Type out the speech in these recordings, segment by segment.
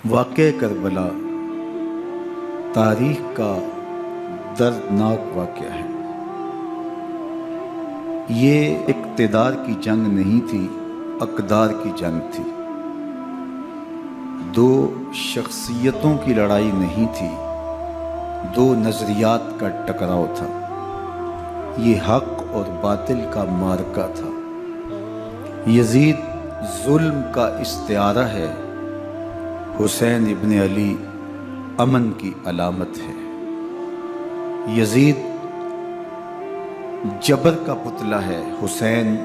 واقعہ کربلا تاریخ کا دردناک واقعہ ہے۔ یہ اقتدار کی جنگ نہیں تھی، اقدار کی جنگ تھی۔ دو شخصیتوں کی لڑائی نہیں تھی، دو نظریات کا ٹکراؤ تھا۔ یہ حق اور باطل کا معرکہ تھا۔ یزید ظلم کا استعارہ ہے، حسین ابن علی امن کی علامت ہے۔ یزید جبر کا پتلا ہے، حسین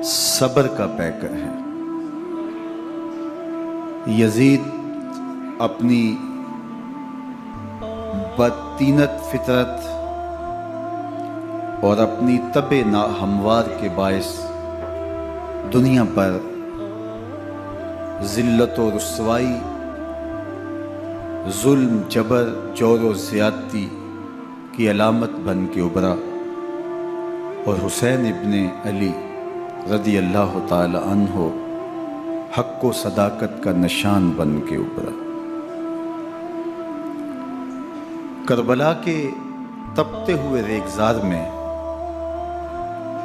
صبر کا پیکر ہے۔ یزید اپنی بدطینت فطرت اور اپنی طبع ناہموار کے باعث دنیا پر ذلت و رسوائی، ظلم، جبر، جور و زیادتی کی علامت بن کے ابھرا، اور حسین ابن علی رضی اللہ تعالی عنہ حق و صداقت کا نشان بن کے ابھرا۔ کربلا کے تپتے ہوئے ریگزار میں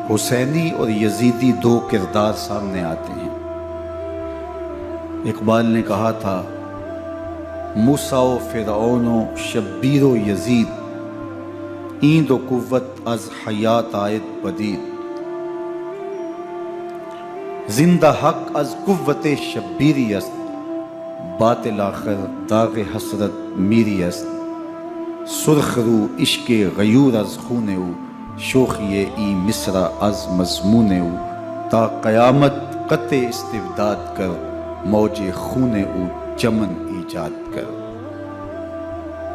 حسینی اور یزیدی دو کردار سامنے آتے ہیں۔ اقبال نے کہا تھا، موسیٰ و فرعون و شبیر و یزید، ایند و قوت از حیات آید پدید۔ زندہ حق از قوت شبیری است، باطل آخر داغ حسرت میری است۔ سرخ رو عشق غیور از خون او، شوخی ای مصرع از مضمون او۔ تا قیامت قطع استبداد کر، موج خون او چمن ایجاد کر۔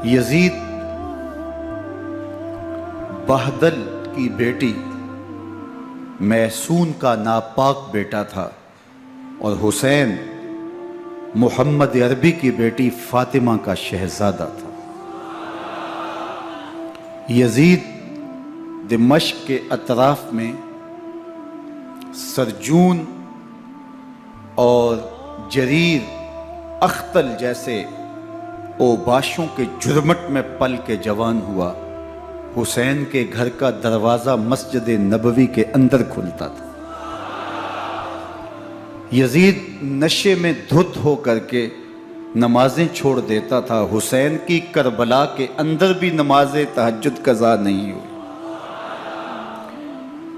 یزید بہدل کی بیٹی محسون کا ناپاک بیٹا تھا، اور حسین محمد عربی کی بیٹی فاطمہ کا شہزادہ تھا۔ یزید دمشق کے اطراف میں سرجون اور جریر اختل جیسے اوباشوں کے جرمٹ میں پل کے جوان ہوا۔ حسین کے گھر کا دروازہ مسجد نبوی کے اندر کھلتا تھا۔ یزید نشے میں دھت ہو کر کے نمازیں چھوڑ دیتا تھا۔ حسین کی کربلا کے اندر بھی نماز تہجد قضا نہیں ہوئی۔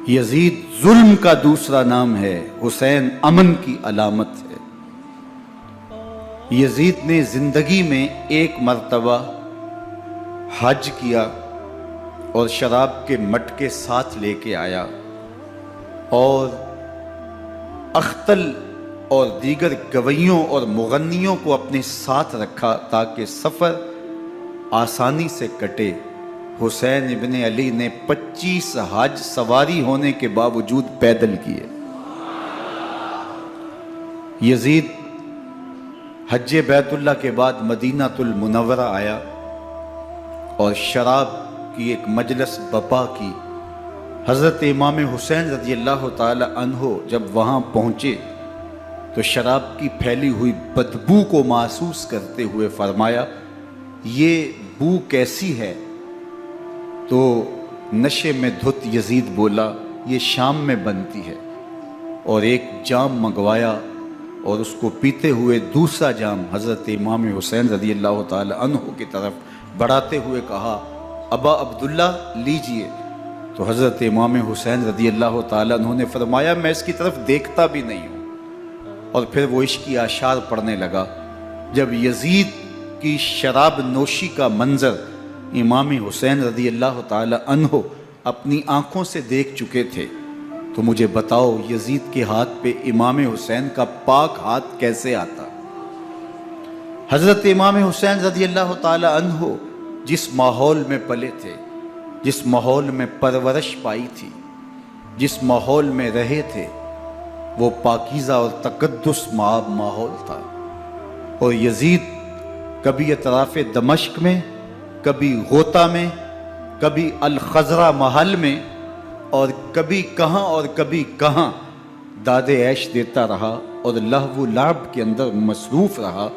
یزید ظلم کا دوسرا نام ہے، حسین امن کی علامت ہے۔ یزید نے زندگی میں ایک مرتبہ حج کیا اور شراب کے مٹکے ساتھ لے کے آیا، اور اختل اور دیگر گویوں اور مغنیوں کو اپنے ساتھ رکھا تاکہ سفر آسانی سے کٹے۔ حسین ابن علی نے 25 حج سواری ہونے کے باوجود پیدل کیے۔ یزید حج بیت اللہ کے بعد مدینہ المنورہ آیا اور شراب کی ایک مجلس بپا کی۔ حضرت امام حسین رضی اللہ تعالی عنہ جب وہاں پہنچے تو شراب کی پھیلی ہوئی بدبو کو محسوس کرتے ہوئے فرمایا، یہ بو کیسی ہے؟ تو نشے میں دھت یزید بولا، یہ شام میں بنتی ہے، اور ایک جام منگوایا اور اس کو پیتے ہوئے دوسرا جام حضرت امام حسین رضی اللہ تعالی عنہ کی طرف بڑھاتے ہوئے کہا، ابا عبداللہ لیجئے۔ تو حضرت امام حسین رضی اللہ تعالی عنہ نے فرمایا، میں اس کی طرف دیکھتا بھی نہیں ہوں، اور پھر وہ عشقی اشعار پڑھنے لگا۔ جب یزید کی شراب نوشی کا منظر امام حسین رضی اللہ تعالی عنہ اپنی آنکھوں سے دیکھ چکے تھے تو مجھے بتاؤ، یزید کے ہاتھ پہ امام حسین کا پاک ہاتھ کیسے آتا؟ حضرت امام حسین رضی اللہ تعالی عنہ جس ماحول میں پلے تھے، جس ماحول میں پرورش پائی تھی، جس ماحول میں رہے تھے، وہ پاکیزہ اور تقدس مآب ماحول تھا۔ اور یزید کبھی اطراف دمشق میں، کبھی غوطہ میں، کبھی الخزرہ محل میں، اور کبھی کہاں داد عیش دیتا رہا اور لہو و لعب کے اندر مصروف رہا،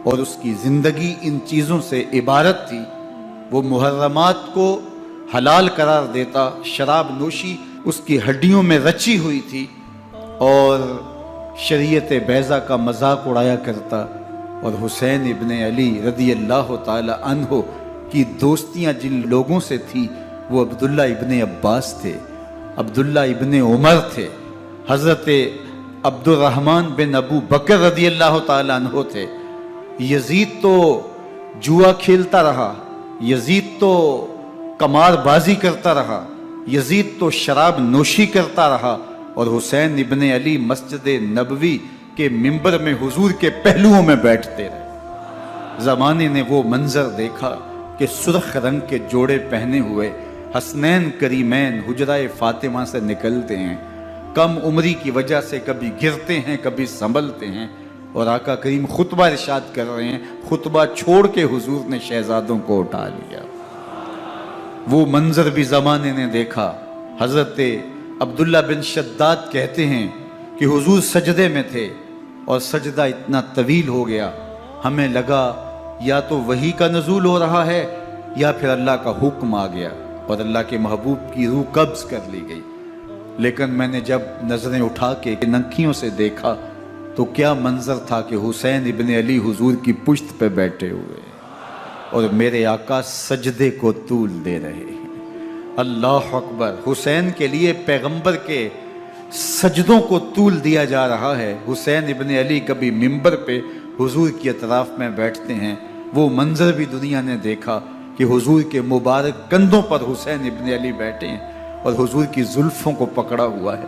اور اس کی زندگی ان چیزوں سے عبارت تھی۔ وہ محرمات کو حلال قرار دیتا، شراب نوشی اس کی ہڈیوں میں رچی ہوئی تھی، اور شریعت بیضا کا مذاق اڑایا کرتا۔ اور حسین ابن علی رضی اللہ تعالی عنہ کی دوستیاں جن لوگوں سے تھی وہ عبداللہ ابن عباس تھے، عبداللہ ابن عمر تھے، حضرت عبد الرحمن بن ابو بکر رضی اللہ تعالی عنہ تھے۔ یزید تو جوا کھیلتا رہا، یزید تو قمار بازی کرتا رہا، یزید تو شراب نوشی کرتا رہا، اور حسین ابن علی مسجد نبوی کے ممبر میں حضور کے پہلوؤں میں بیٹھتے رہے۔ زمانے نے وہ منظر دیکھا کہ سرخ رنگ کے جوڑے پہنے ہوئے حسنین کریمین حجرہ فاطمہ سے نکلتے ہیں، کم عمری کی وجہ سے کبھی گرتے ہیں کبھی سنبھلتے ہیں، اور آقا کریم خطبہ ارشاد کر رہے ہیں، خطبہ چھوڑ کے حضور نے شہزادوں کو اٹھا لیا۔ وہ منظر بھی زمانے نے دیکھا۔ حضرت عبداللہ بن شداد کہتے ہیں کہ حضور سجدے میں تھے اور سجدہ اتنا طویل ہو گیا، ہمیں لگا یا تو وحی کا نزول ہو رہا ہے یا پھر اللہ کا حکم آ گیا اور اللہ کے محبوب کی روح قبض کر لی گئی۔ لیکن میں نے جب نظریں اٹھا کے ننکیوں سے دیکھا تو کیا منظر تھا کہ حسین ابن علی حضور کی پشت پہ بیٹھے ہوئے اور میرے آقا سجدے کو طول دے رہے ہیں۔ اللہ اکبر! حسین کے لیے پیغمبر کے سجدوں کو طول دیا جا رہا ہے۔ حسین ابن علی کبھی ممبر پہ حضور کی اطراف میں بیٹھتے ہیں، وہ منظر بھی دنیا نے دیکھا کہ حضور کے مبارک کندھوں پر حسین ابن علی بیٹھے ہیں اور حضور کی زلفوں کو پکڑا ہوا ہے۔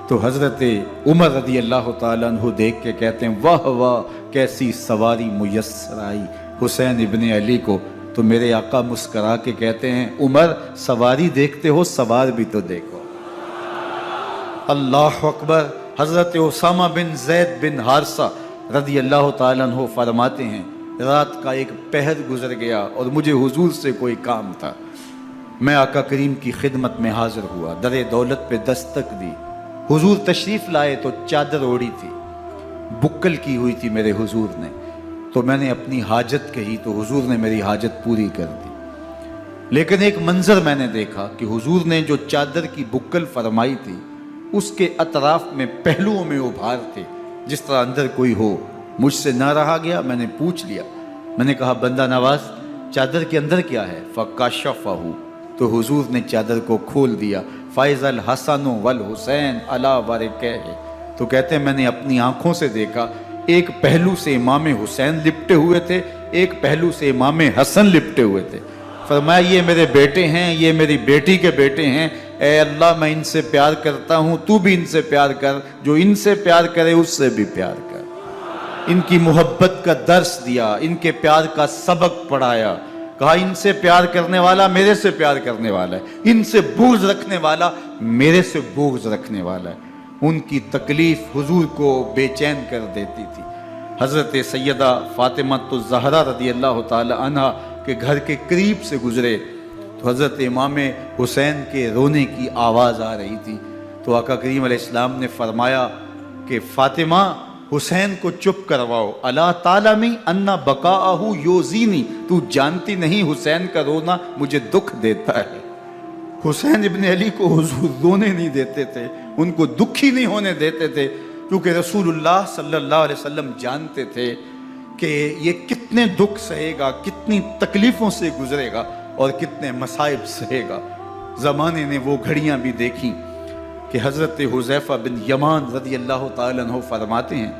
تو حضرت عمر رضی اللہ تعالیٰ عنہ دیکھ کے کہتے ہیں واہ واہ کیسی سواری میسر آئی حسین ابن علی کو۔ تو میرے آقا مسکرا کے کہتے ہیں عمر سواری دیکھتے ہو سوار بھی تو دیکھو۔ اللہ اکبر! حضرت اسامہ بن زید بن حارثہ رضی اللہ تعالیٰ عنہ فرماتے ہیں رات کا ایک پہر گزر گیا اور مجھے حضور سے کوئی کام تھا، میں آقا کریم کی خدمت میں حاضر ہوا، در دولت پہ دستک دی، حضور تشریف لائے تو چادر اوڑی تھی، بکل کی ہوئی تھی میرے حضور نے، تو میں نے اپنی حاجت کہی تو حضور نے میری حاجت پوری کر دی۔ لیکن ایک منظر میں نے دیکھا کہ حضور نے جو چادر کی بکل فرمائی تھی اس کے اطراف میں پہلوؤں میں ابھار تھے جس طرح اندر کوئی ہو۔ مجھ سے نہ رہا گیا، میں نے پوچھ لیا، میں نے کہا بندہ نواز چادر کے اندر کیا ہے؟ فَكَشَفَهُ، تو حضور نے چادر کو کھول دیا۔ فَإِذَا الْحَسَنُ وَالْحُسَيْنُ عَلَىٰ وَرِكَيْهِ، تو کہتے ہیں میں نے اپنی آنکھوں سے دیکھا، ایک پہلو سے امام حسین لپٹے ہوئے تھے، ایک پہلو سے امام حسن لپٹے ہوئے تھے۔ فرمایا یہ میرے بیٹے ہیں، یہ میری بیٹی کے بیٹے ہیں، اے اللہ میں ان سے پیار کرتا ہوں، تو بھی ان سے پیار کر، جو ان سے پیار کرے اس سے بھی پیار کر۔ ان کی محبت کا درس دیا، ان کے پیار کا سبق پڑھایا، کہا ان سے پیار کرنے والا میرے سے پیار کرنے والا ہے، ان سے بغض رکھنے والا میرے سے بغض رکھنے والا ہے۔ ان کی تکلیف حضور کو بے چین کر دیتی تھی۔ حضرت سیدہ فاطمہ الزہرا رضی اللہ تعالی عنہ کے گھر کے قریب سے گزرے تو حضرت امام حسین کے رونے کی آواز آ رہی تھی، تو آقا کریم علیہ السلام نے فرمایا کہ فاطمہ حسین کو چپ کرواؤ، الا تعلمی ان بقاءہ یوزینی، تو جانتی نہیں حسین کا رونا مجھے دکھ دیتا ہے۔ حسین ابن علی کو حضور رونے نہیں دیتے تھے، ان کو دکھی نہیں ہونے دیتے تھے، کیونکہ رسول اللہ صلی اللہ علیہ وسلم جانتے تھے کہ یہ کتنے دکھ سہے گا، کتنی تکلیفوں سے گزرے گا اور کتنے مصائب سہے گا۔ زمانے نے وہ گھڑیاں بھی دیکھیں کہ حضرت حذیفہ بن یمان رضی اللہ تعالیٰ عنہ فرماتے ہیں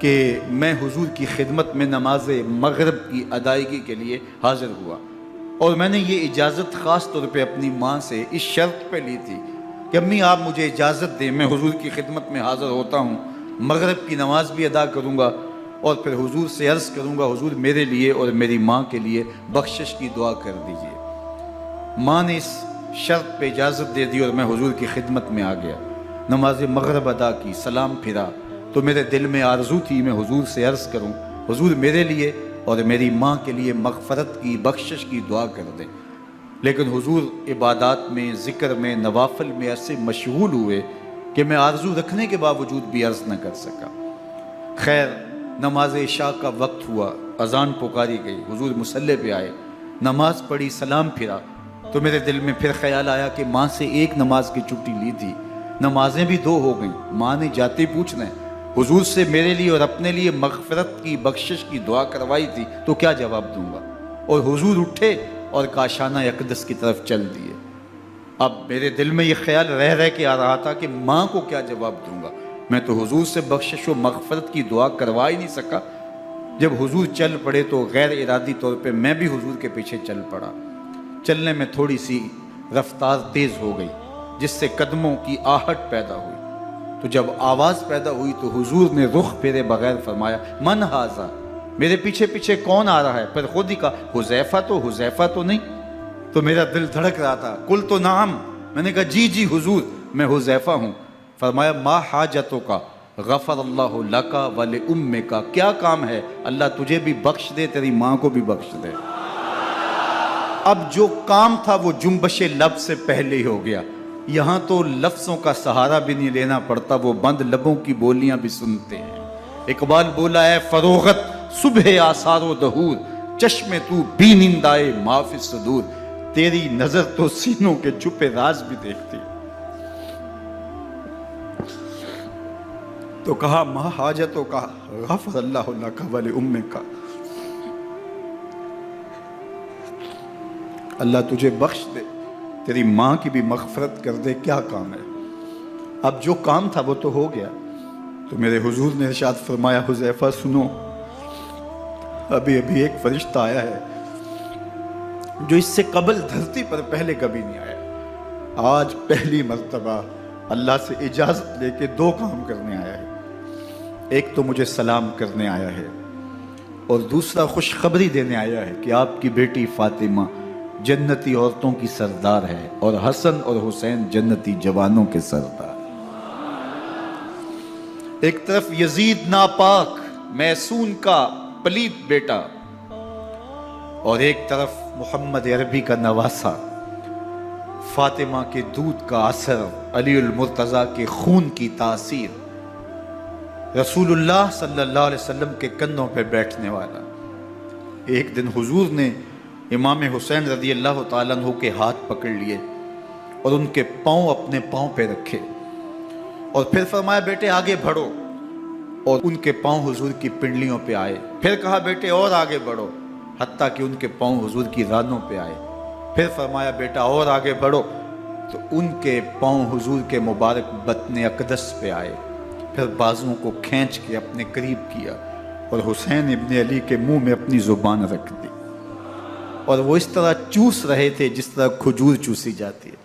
کہ میں حضور کی خدمت میں نماز مغرب کی ادائیگی کے لیے حاضر ہوا، اور میں نے یہ اجازت خاص طور پہ اپنی ماں سے اس شرط پہ لی تھی کہ امی آپ مجھے اجازت دیں، میں حضور کی خدمت میں حاضر ہوتا ہوں، مغرب کی نماز بھی ادا کروں گا اور پھر حضور سے عرض کروں گا حضور میرے لیے اور میری ماں کے لیے بخشش کی دعا کر دیجئے۔ ماں نے اس شرط پہ اجازت دے دی اور میں حضور کی خدمت میں آ گیا، نماز مغرب ادا کی، سلام پھرا تو میرے دل میں آرزو تھی میں حضور سے عرض کروں حضور میرے لیے اور میری ماں کے لیے مغفرت کی بخشش کی دعا کر دیں، لیکن حضور عبادات میں ذکر میں نوافل میں ایسے مشغول ہوئے کہ میں آرزو رکھنے کے باوجود بھی عرض نہ کر سکا۔ خیر نماز عشاء کا وقت ہوا، اذان پکاری گئی، حضور مصلی پہ آئے، نماز پڑھی، سلام پھرا، تو میرے دل میں پھر خیال آیا کہ ماں سے ایک نماز کی چھٹی لی تھی، نمازیں بھی 2 ہو گئیں، ماں نے جاتے پوچھنا ہے حضور سے میرے لیے اور اپنے لیے مغفرت کی، بخشش کی دعا کروائی تھی، تو کیا جواب دوں گا؟ اور حضور اٹھے اور کاشانہ اقدس کی طرف چل دیے۔ اب میرے دل میں یہ خیال رہ کے آ رہا تھا کہ ماں کو کیا جواب دوں گا؟ میں تو حضور سے بخشش و مغفرت کی دعا کروا ہی نہیں سکا۔ جب حضور چل پڑے تو غیر ارادی طور پہ میں بھی حضور کے پیچھے چل پڑا۔ چلنے میں تھوڑی سی رفتار تیز ہو گئی، جس سے قدموں کی آہٹ پیدا ہوئی۔ تو جب آواز پیدا ہوئی تو حضور نے رخ پھیرے بغیر فرمایا، من ھذا، میرے پیچھے پیچھے کون آ رہا ہے؟ پھر خود ہی کہا، حذیفہ تو نہیں؟ تو میرا دل دھڑک رہا تھا، قلت نعم، میں نے کہا جی حضور میں حذیفہ ہوں۔ فرمایا، ما حاجتک غفر اللہ لک ولامک، کیا کام ہے؟ اللہ تجھے بھی بخش دے، تیری ماں کو بھی بخش دے۔ اب جو کام تھا وہ جنبش لب سے پہلے ہی ہو گیا، یہاں تو لفظوں کا سہارا بھی نہیں لینا پڑتا، وہ بند لبوں کی بولیاں بھی سنتے ہیں۔ اقبال بولا ہے، فروغت صبح آثار و دہور، چشم تو بی نندائے ما فی الصدور، تیری نظر تو سینوں کے چھپے راز بھی دیکھتی۔ تو کہا، ما حاجتوں کا غفر اللہ لک ولامک، اللہ تجھے بخش دے، تیری ماں کی بھی مغفرت کر دے، کیا کام ہے؟ اب جو کام تھا وہ تو ہو گیا۔ تو میرے حضور نے ارشاد فرمایا، حذیفہ سنو، ابھی ایک فرشتہ آیا ہے جو اس سے قبل دھرتی پر پہلے کبھی نہیں آیا، آج پہلی مرتبہ اللہ سے اجازت لے کے 2 کام کرنے آیا ہے۔ ایک تو مجھے سلام کرنے آیا ہے، اور دوسرا خوشخبری دینے آیا ہے کہ آپ کی بیٹی فاطمہ جنتی عورتوں کی سردار ہے، اور حسن اور حسین جنتی جوانوں کے سردار۔ ایک طرف یزید ناپاک میسون کا پلیت بیٹا، اور ایک طرف محمد عربی کا نواسا، فاطمہ کے دودھ کا اثر، علی المرتضیٰ کے خون کی تاثیر، رسول اللہ صلی اللہ علیہ وسلم کے کندھوں پہ بیٹھنے والا۔ ایک دن حضور نے امام حسین رضی اللہ تعالیٰ عنہ کے ہاتھ پکڑ لیے اور ان کے پاؤں اپنے پاؤں پہ رکھے، اور پھر فرمایا، بیٹے آگے بڑھو، اور ان کے پاؤں حضور کی پنڈلیوں پہ آئے۔ پھر کہا، بیٹے اور آگے بڑھو، حتیٰ کہ ان کے پاؤں حضور کی رانوں پہ آئے۔ پھر فرمایا، بیٹا اور آگے بڑھو، تو ان کے پاؤں حضور کے مبارک بطن اقدس پہ آئے۔ پھر بازوں کو کھینچ کے اپنے قریب کیا اور حسین ابن علی کے منہ میں اپنی زبان رکھ دی، اور وہ اس طرح چوس رہے تھے جس طرح کھجور چوسی جاتی ہے۔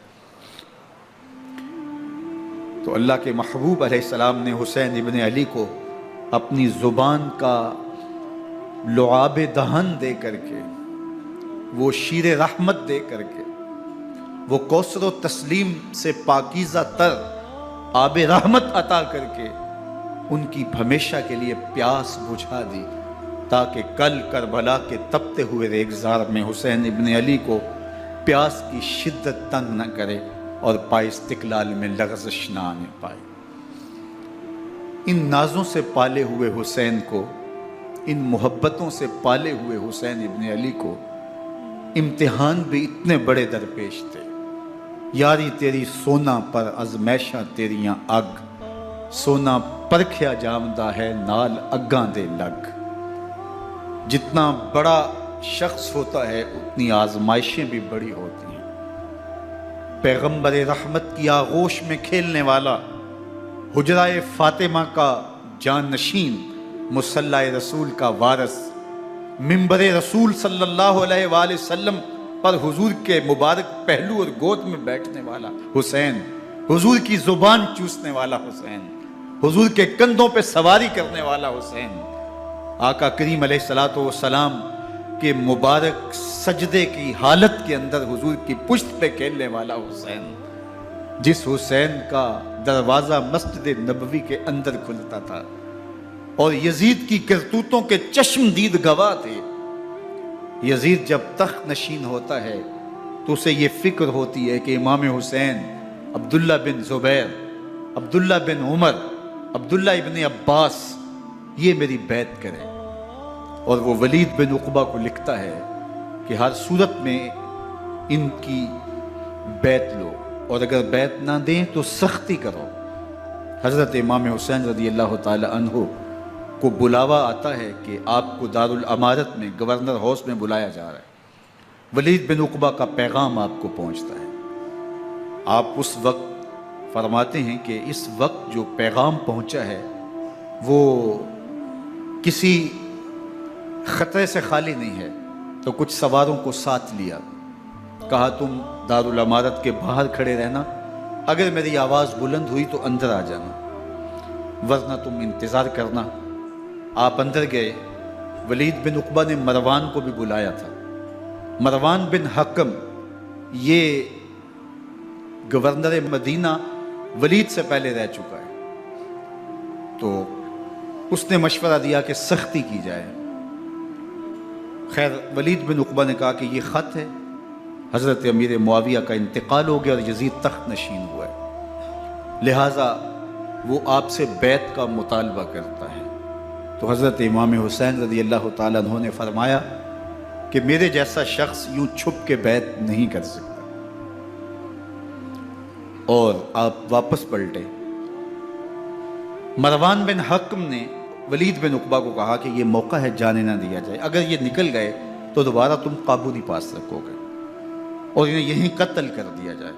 تو اللہ کے محبوب علیہ السلام نے حسین ابن علی کو اپنی زبان کا لعاب دہن دے کر کے، وہ شیر رحمت دے کر کے، وہ کوثر و تسلیم سے پاکیزہ تر آب رحمت عطا کر کے ان کی ہمیشہ کے لیے پیاس بجھا دی، تاکہ کل کربلا کے تپتے ہوئے ریگزار میں حسین ابن علی کو پیاس کی شدت تنگ نہ کرے اور پائے استقلال میں لغزش نہ آنے پائے۔ ان نازوں سے پالے ہوئے حسین کو، ان محبتوں سے پالے ہوئے حسین ابن علی کو امتحان بھی اتنے بڑے درپیش تھے۔ یاری تیری سونا پر ازمیشہ تیریاں اگ، سونا پرکھیا جامدہ ہے نال اگاں دے لگ۔ جتنا بڑا شخص ہوتا ہے اتنی آزمائشیں بھی بڑی ہوتی ہیں۔ پیغمبر رحمت کی آغوش میں کھیلنے والا، حجرہ فاطمہ کا جانشین، مصلی رسول کا وارث، منبر رسول صلی اللہ علیہ وآلہ وسلم پر حضور کے مبارک پہلو اور گود میں بیٹھنے والا حسین، حضور کی زبان چوسنے والا حسین، حضور کے کندھوں پہ سواری کرنے والا حسین، آقا کریم علیہ السلام کے مبارک سجدے کی حالت کے اندر حضور کی پشت پہ کھیلنے والا حسین، جس حسین کا دروازہ مسجد نبوی کے اندر کھلتا تھا اور یزید کی کرتوتوں کے چشم دید گواہ تھے۔ یزید جب تخت نشین ہوتا ہے تو اسے یہ فکر ہوتی ہے کہ امام حسین، عبداللہ بن زبیر، عبداللہ بن عمر، عبداللہ ابن عباس یہ میری بیعت کریں۔ اور وہ ولید بن عقبہ کو لکھتا ہے کہ ہر صورت میں ان کی بیعت لو، اور اگر بیعت نہ دیں تو سختی کرو۔ حضرت امام حسین رضی اللہ تعالی عنہ کو بلاوا آتا ہے کہ آپ کو دارالامارت میں گورنر ہاؤس میں بلایا جا رہا ہے، ولید بن عقبہ کا پیغام آپ کو پہنچتا ہے۔ آپ اس وقت فرماتے ہیں کہ اس وقت جو پیغام پہنچا ہے وہ کسی خطرے سے خالی نہیں ہے، تو کچھ سواروں کو ساتھ لیا، کہا تم دارالامارت کے باہر کھڑے رہنا، اگر میری آواز بلند ہوئی تو اندر آ جانا، ورنہ تم انتظار کرنا۔ آپ اندر گئے۔ ولید بن عقبہ نے مروان کو بھی بلایا تھا۔ مروان بن حکم یہ گورنر مدینہ ولید سے پہلے رہ چکا ہے، تو اس نے مشورہ دیا کہ سختی کی جائے۔ خیر ولید بن عقبہ نے کہا کہ یہ خط ہے، حضرت امیر معاویہ کا انتقال ہو گیا اور یزید تخت نشین ہوا ہے، لہٰذا وہ آپ سے بیعت کا مطالبہ کرتا ہے۔ تو حضرت امام حسین رضی اللہ تعالیٰ عنہ نے فرمایا کہ میرے جیسا شخص یوں چھپ کے بیعت نہیں کر سکتا، اور آپ واپس پلٹے۔ مروان بن حکم نے ولید بن عقبہ کو کہا کہ یہ موقع ہے جانے نہ دیا جائے، اگر یہ نکل گئے تو دوبارہ تم قابو نہیں پا سکو گے، اور انہیں یہیں قتل کر دیا جائے۔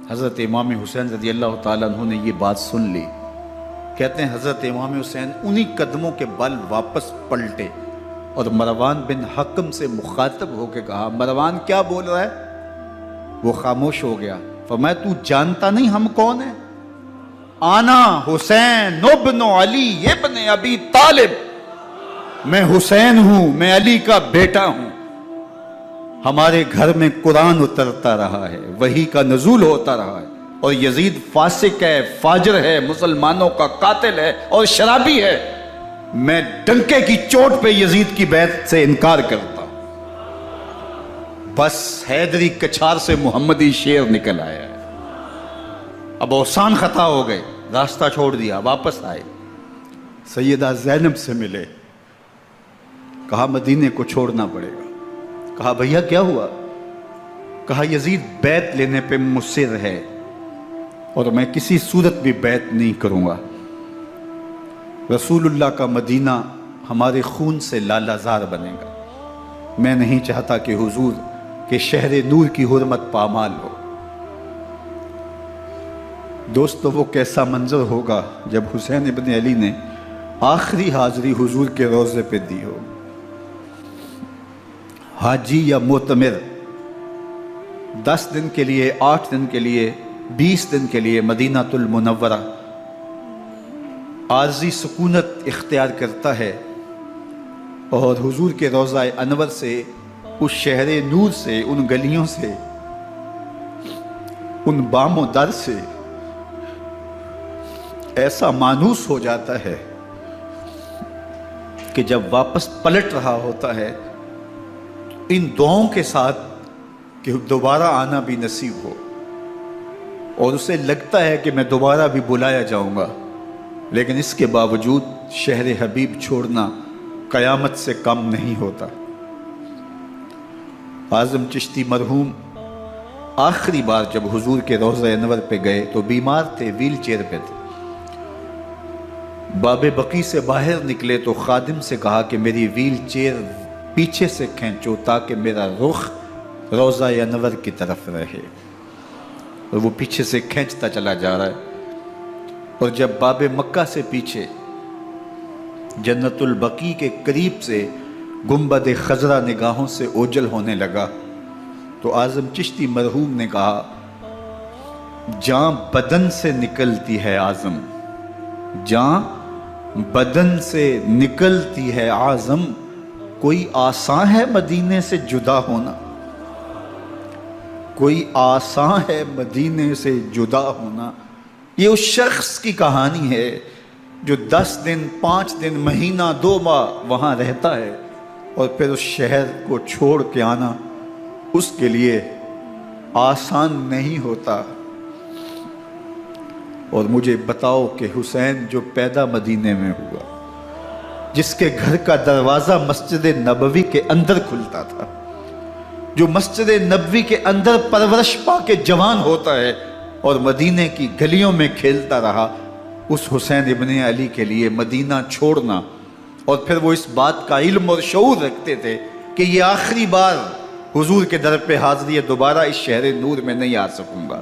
حضرت امام حسین رضی اللہ تعالیٰ عنہ نے یہ بات سن لی۔ کہتے ہیں حضرت امام حسین انہی قدموں کے بل واپس پلٹے اور مروان بن حکم سے مخاطب ہو کے کہا، مروان کیا بول رہا ہے؟ وہ خاموش ہو گیا۔ فرمایا تو جانتا نہیں ہم کون ہیں؟ آنا حسین ابن علی ابن ابی طالب، میں حسین ہوں، میں علی کا بیٹا ہوں، ہمارے گھر میں قرآن اترتا رہا ہے، وحی کا نزول ہوتا رہا ہے، اور یزید فاسق ہے، فاجر ہے، مسلمانوں کا قاتل ہے اور شرابی ہے، میں ڈنکے کی چوٹ پہ یزید کی بیعت سے انکار کرتا ہوں۔ بس حیدری کچھار سے محمدی شیر نکل آیا ہے۔ اب اوسان خطا ہو گئے، راستہ چھوڑ دیا، واپس آئے، سیدہ زینب سے ملے، کہا مدینے کو چھوڑنا پڑے گا۔ کہا بھیا کیا ہوا؟ کہا یزید بیعت لینے پہ مصر ہے اور میں کسی صورت بھی بیعت نہیں کروں گا۔ رسول اللہ کا مدینہ ہمارے خون سے لالہ زار بنے گا، میں نہیں چاہتا کہ حضور کے شہر نور کی حرمت پامال ہو۔ دوستو وہ کیسا منظر ہوگا جب حسین ابن علی نے آخری حاضری حضور کے روضے پہ دی ہو۔ حاجی یا معتمر 10 دن کے لیے، 8 دن کے لیے، 20 دن کے لیے مدینہ المنورہ عارضی سکونت اختیار کرتا ہے، اور حضور کے روضہ انور سے، اس شہر نور سے، ان گلیوں سے، ان بام و در سے ایسا مانوس ہو جاتا ہے کہ جب واپس پلٹ رہا ہوتا ہے ان دعاؤں کے ساتھ کہ دوبارہ آنا بھی نصیب ہو، اور اسے لگتا ہے کہ میں دوبارہ بھی بلایا جاؤں گا، لیکن اس کے باوجود شہر حبیب چھوڑنا قیامت سے کم نہیں ہوتا۔ اعظم چشتی مرحوم آخری بار جب حضور کے روضہ انور پہ گئے تو بیمار تھے، ویل چیئر پہ تھے۔ باب بقی سے باہر نکلے تو خادم سے کہا کہ میری ویل چیئر پیچھے سے کھینچو تاکہ میرا رخ روضہ انور کی طرف رہے، اور وہ پیچھے سے کھینچتا چلا جا رہا ہے، اور جب باب مکہ سے پیچھے جنت البقیع کے قریب سے گنبد خضرا نگاہوں سے اوجل ہونے لگا تو اعظم چشتی مرحوم نے کہا، جان بدن سے نکلتی ہے اعظم، جان بدن سے نکلتی ہے اعظم، کوئی آسان ہے مدینے سے جدا ہونا، کوئی آسان ہے مدینے سے جدا ہونا۔ یہ اس شخص کی کہانی ہے جو 10 دن، 5 دن، مہینہ، 2 ماہ وہاں رہتا ہے، اور پھر اس شہر کو چھوڑ کے آنا اس کے لیے آسان نہیں ہوتا۔ اور مجھے بتاؤ کہ حسین جو پیدا مدینے میں ہوا، جس کے گھر کا دروازہ مسجد نبوی کے اندر کھلتا تھا، جو مسجد نبوی کے اندر پرورش پا کے جوان ہوتا ہے اور مدینے کی گلیوں میں کھیلتا رہا، اس حسین ابن علی کے لیے مدینہ چھوڑنا، اور پھر وہ اس بات کا علم اور شعور رکھتے تھے کہ یہ آخری بار حضور کے در پہ حاضری ہے، دوبارہ اس شہر نور میں نہیں آ سکوں گا،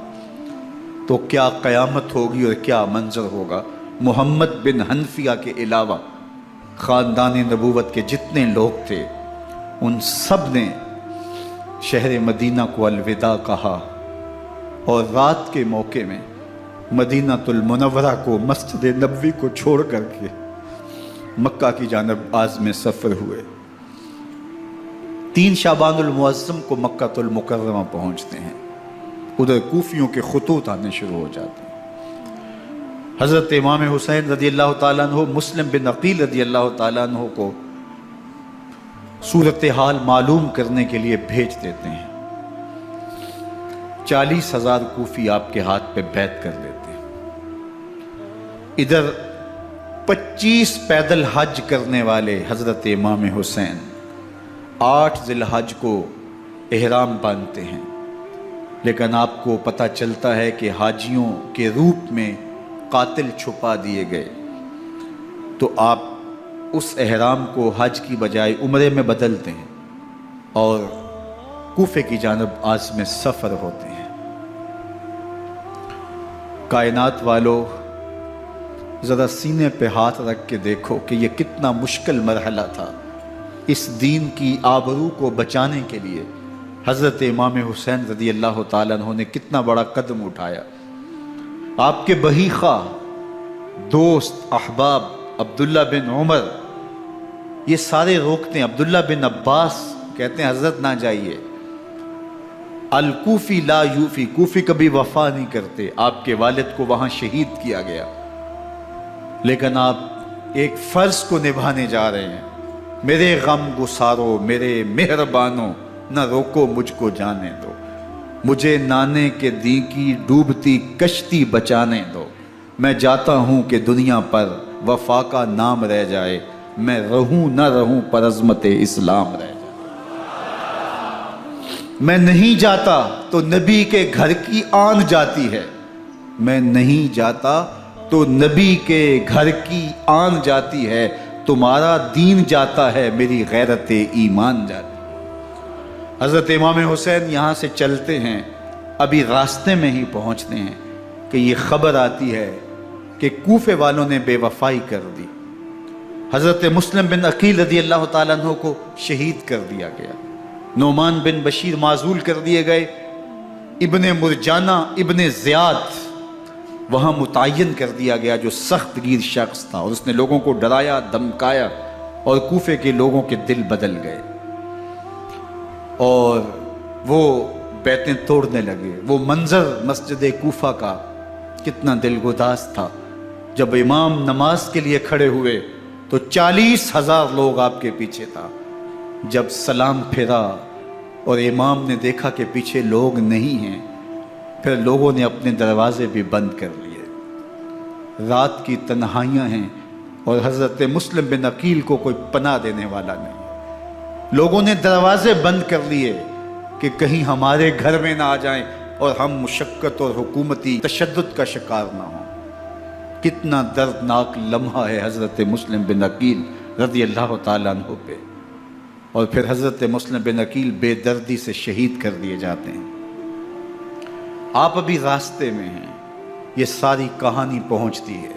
تو کیا قیامت ہوگی اور کیا منظر ہوگا۔ محمد بن حنفیہ کے علاوہ خاندان نبوت کے جتنے لوگ تھے ان سب نے شہر مدینہ کو الوداع کہا، اور رات کے موقع میں مدینہ المنورہ کو، مسجد نبوی کو چھوڑ کر کے مکہ کی جانب عازم سفر ہوئے۔ 3 شعبان المعظم کو مکہ المکرمہ پہنچتے ہیں، ادھر کوفیوں کے خطوط آنے شروع ہو جاتے ہیں۔ حضرت امام حسین رضی اللہ تعالیٰ عنہ مسلم بن عقیل رضی اللہ تعالیٰ عنہ کو صورتحال معلوم کرنے کے لیے بھیج دیتے ہیں۔ 40,000 کوفی آپ کے ہاتھ پہ بیعت کر لیتے ہیں۔ ادھر 25 پیدل حج کرنے والے حضرت امام حسین 8 ذی الحج کو احرام باندھتے ہیں، لیکن آپ کو پتہ چلتا ہے کہ حاجیوں کے روپ میں قاتل چھپا دیے گئے، تو آپ اس احرام کو حج کی بجائے عمرے میں بدلتے ہیں اور کوفے کی جانب عازم سفر ہوتے ہیں۔ کائنات والو، ذرا سینے پہ ہاتھ رکھ کے دیکھو کہ یہ کتنا مشکل مرحلہ تھا۔ اس دین کی آبرو کو بچانے کے لیے حضرت امام حسین رضی اللہ تعالیٰ عنہ نے کتنا بڑا قدم اٹھایا۔ آپ کے بہی خواہ، دوست، احباب عبداللہ بن عمر یہ سارے روکتے ہیں۔ عبداللہ بن عباس کہتے ہیں حضرت نہ جائیے، الکوفی لا یوفی، کوفی کبھی وفا نہیں کرتے۔ آپ کے والد کو وہاں شہید کیا گیا، لیکن آپ ایک فرض کو نبھانے جا رہے ہیں۔ میرے غم گسارو، میرے مہربانوں، نہ روکو مجھ کو جانے دو، مجھے نانے کے دی کی ڈوبتی کشتی بچانے دو۔ میں جاتا ہوں کہ دنیا پر وفا کا نام رہ جائے، میں رہوں نہ رہوں پر عظمت اسلام رہ جائے۔ میں نہیں جاتا تو نبی کے گھر کی آن جاتی ہے، میں نہیں جاتا تو نبی کے گھر کی آن جاتی ہے، تمہارا دین جاتا ہے، میری غیرت ایمان جاتی ہے۔ حضرت امام حسین یہاں سے چلتے ہیں، ابھی راستے میں ہی پہنچتے ہیں کہ یہ خبر آتی ہے کہ کوفے والوں نے بے وفائی کر دی۔ حضرت مسلم بن عقیل رضی اللہ تعالیٰ عنہ کو شہید کر دیا گیا، نعمان بن بشیر معزول کر دیے گئے، ابن مرجانہ ابن زیاد وہاں متعین کر دیا گیا جو سخت گیر شخص تھا، اور اس نے لوگوں کو ڈرایا، دھمکایا، اور کوفے کے لوگوں کے دل بدل گئے اور وہ بیتیں توڑنے لگے۔ وہ منظر مسجد کوفہ کا کتنا دلگداز تھا۔ جب امام نماز کے لیے کھڑے ہوئے تو 40,000 لوگ آپ کے پیچھے تھا۔ جب سلام پھیرا اور امام نے دیکھا کہ پیچھے لوگ نہیں ہیں، پھر لوگوں نے اپنے دروازے بھی بند کر لیے۔ رات کی تنہائیاں ہیں اور حضرت مسلم بن عقیل کو کوئی پناہ دینے والا نہیں۔ لوگوں نے دروازے بند کر لیے کہ کہیں ہمارے گھر میں نہ آ جائیں اور ہم مشقت اور حکومتی تشدد کا شکار نہ ہوں۔ کتنا دردناک لمحہ ہے حضرت مسلم بن عقیل رضی اللہ تعالیٰ عنہ پہ، اور پھر حضرت مسلم بن عقیل بے دردی سے شہید کر دیے جاتے ہیں۔ آپ ابھی راستے میں ہیں، یہ ساری کہانی پہنچتی ہے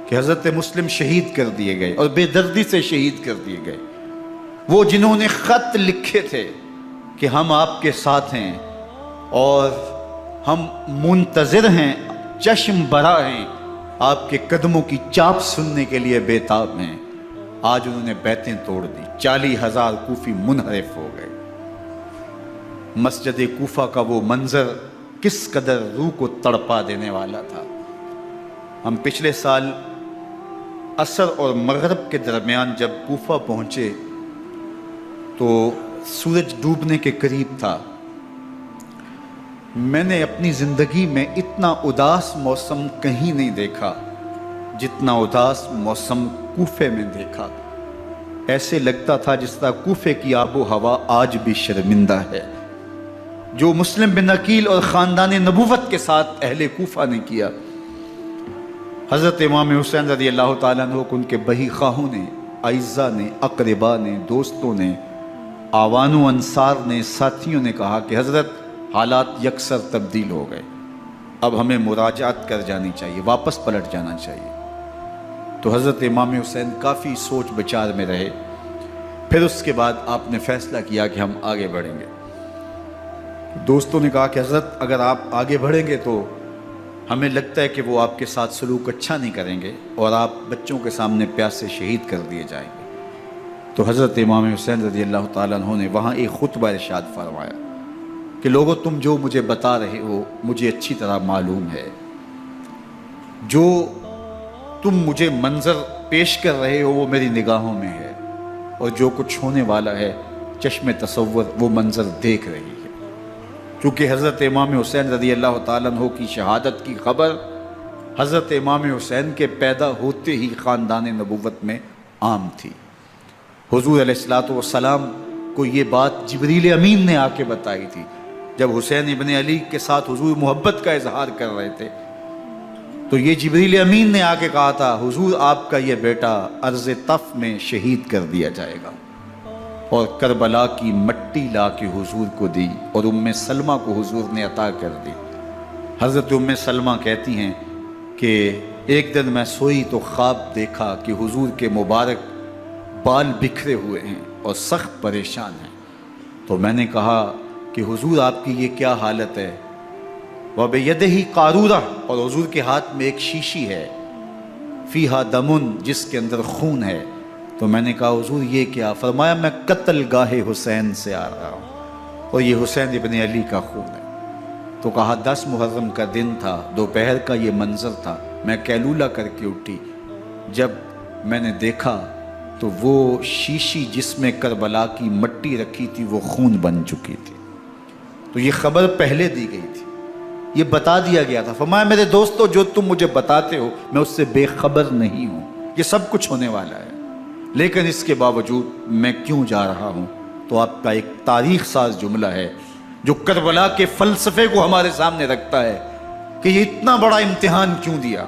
کہ حضرت مسلم شہید کر دیے گئے اور بے دردی سے شہید کر دیے گئے۔ وہ جنہوں نے خط لکھے تھے کہ ہم آپ کے ساتھ ہیں اور ہم منتظر ہیں، چشم برا ہیں، آپ کے قدموں کی چاپ سننے کے لیے بےتاب ہیں، آج انہوں نے بیتیں توڑ دی۔ 40,000 کوفی منحرف ہو گئے۔ مسجد کوفہ کا وہ منظر کس قدر روح کو تڑپا دینے والا تھا۔ ہم پچھلے سال عصر اور مغرب کے درمیان جب کوفہ پہنچے تو سورج ڈوبنے کے قریب تھا۔ میں نے اپنی زندگی میں اتنا اداس موسم کہیں نہیں دیکھا جتنا اداس موسم کوفے میں دیکھا۔ ایسے لگتا تھا جس طرح کوفے کی آب و ہوا آج بھی شرمندہ ہے۔ جو مسلم بن عقیل اور خاندان نبوت کے ساتھ اہل کوفہ نے کیا، حضرت امام حسین رضی اللہ تعالیٰ عنہ کو ان کے بہی خواہوں نے، اعزاء نے، اقربا نے، دوستوں نے، آوان و انصار نے، ساتھیوں نے کہا کہ حضرت حالات یکسر تبدیل ہو گئے، اب ہمیں مراجعت کر جانی چاہیے، واپس پلٹ جانا چاہیے۔ تو حضرت امام حسین کافی سوچ بچار میں رہے، پھر اس کے بعد آپ نے فیصلہ کیا کہ ہم آگے بڑھیں گے۔ دوستوں نے کہا کہ حضرت اگر آپ آگے بڑھیں گے تو ہمیں لگتا ہے کہ وہ آپ کے ساتھ سلوک اچھا نہیں کریں گے اور آپ بچوں کے سامنے پیاسے شہید کر دیے جائیں گے۔ تو حضرت امام حسین رضی اللہ تعالیٰ عنہ نے وہاں ایک خطبہ ارشاد فرمایا کہ لوگوں تم جو مجھے بتا رہے ہو مجھے اچھی طرح معلوم ہے، جو تم مجھے منظر پیش کر رہے ہو وہ میری نگاہوں میں ہے، اور جو کچھ ہونے والا ہے چشم تصور وہ منظر دیکھ رہی ہے۔ کیونکہ حضرت امام حسین رضی اللہ تعالیٰ عنہ کی شہادت کی خبر حضرت امام حسین کے پیدا ہوتے ہی خاندان نبوت میں عام تھی۔ حضور علیہ السلام کو یہ بات جبریل امین نے آ کے بتائی تھی جب حسین ابن علی کے ساتھ حضور محبت کا اظہار کر رہے تھے، تو یہ جبریل امین نے آ کے کہا تھا حضور آپ کا یہ بیٹا ارض طف میں شہید کر دیا جائے گا، اور کربلا کی مٹی لا کے حضور کو دی اور ام سلمہ کو حضور نے عطا کر دی۔ حضرت ام سلمہ کہتی ہیں کہ ایک دن میں سوئی تو خواب دیکھا کہ حضور کے مبارک بال بکھرے ہوئے ہیں اور سخت پریشان ہیں، تو میں نے کہا کہ حضور آپ کی یہ کیا حالت ہے؟ وَبِيَدِهِ قَارُورَةٌ، اور حضور کے ہاتھ میں ایک شیشی ہے، فیہا دمن، جس کے اندر خون ہے۔ تو میں نے کہا حضور یہ کیا؟ فرمایا میں قتل گاہ حسین سے آ رہا ہوں اور یہ حسین ابن علی کا خون ہے۔ تو کہا 10 محرم کا دن تھا، دوپہر کا یہ منظر تھا، میں کیلولہ کر کے اٹھی، جب میں نے دیکھا تو وہ شیشی جس میں کربلا کی مٹی رکھی تھی وہ خون بن چکی تھی۔ تو یہ خبر پہلے دی گئی تھی، یہ بتا دیا گیا تھا۔ فرمایا میرے دوستو جو تم مجھے بتاتے ہو میں اس سے بے خبر نہیں ہوں، یہ سب کچھ ہونے والا ہے، لیکن اس کے باوجود میں کیوں جا رہا ہوں؟ تو آپ کا ایک تاریخ ساز جملہ ہے جو کربلا کے فلسفے کو ہمارے سامنے رکھتا ہے کہ یہ اتنا بڑا امتحان کیوں دیا۔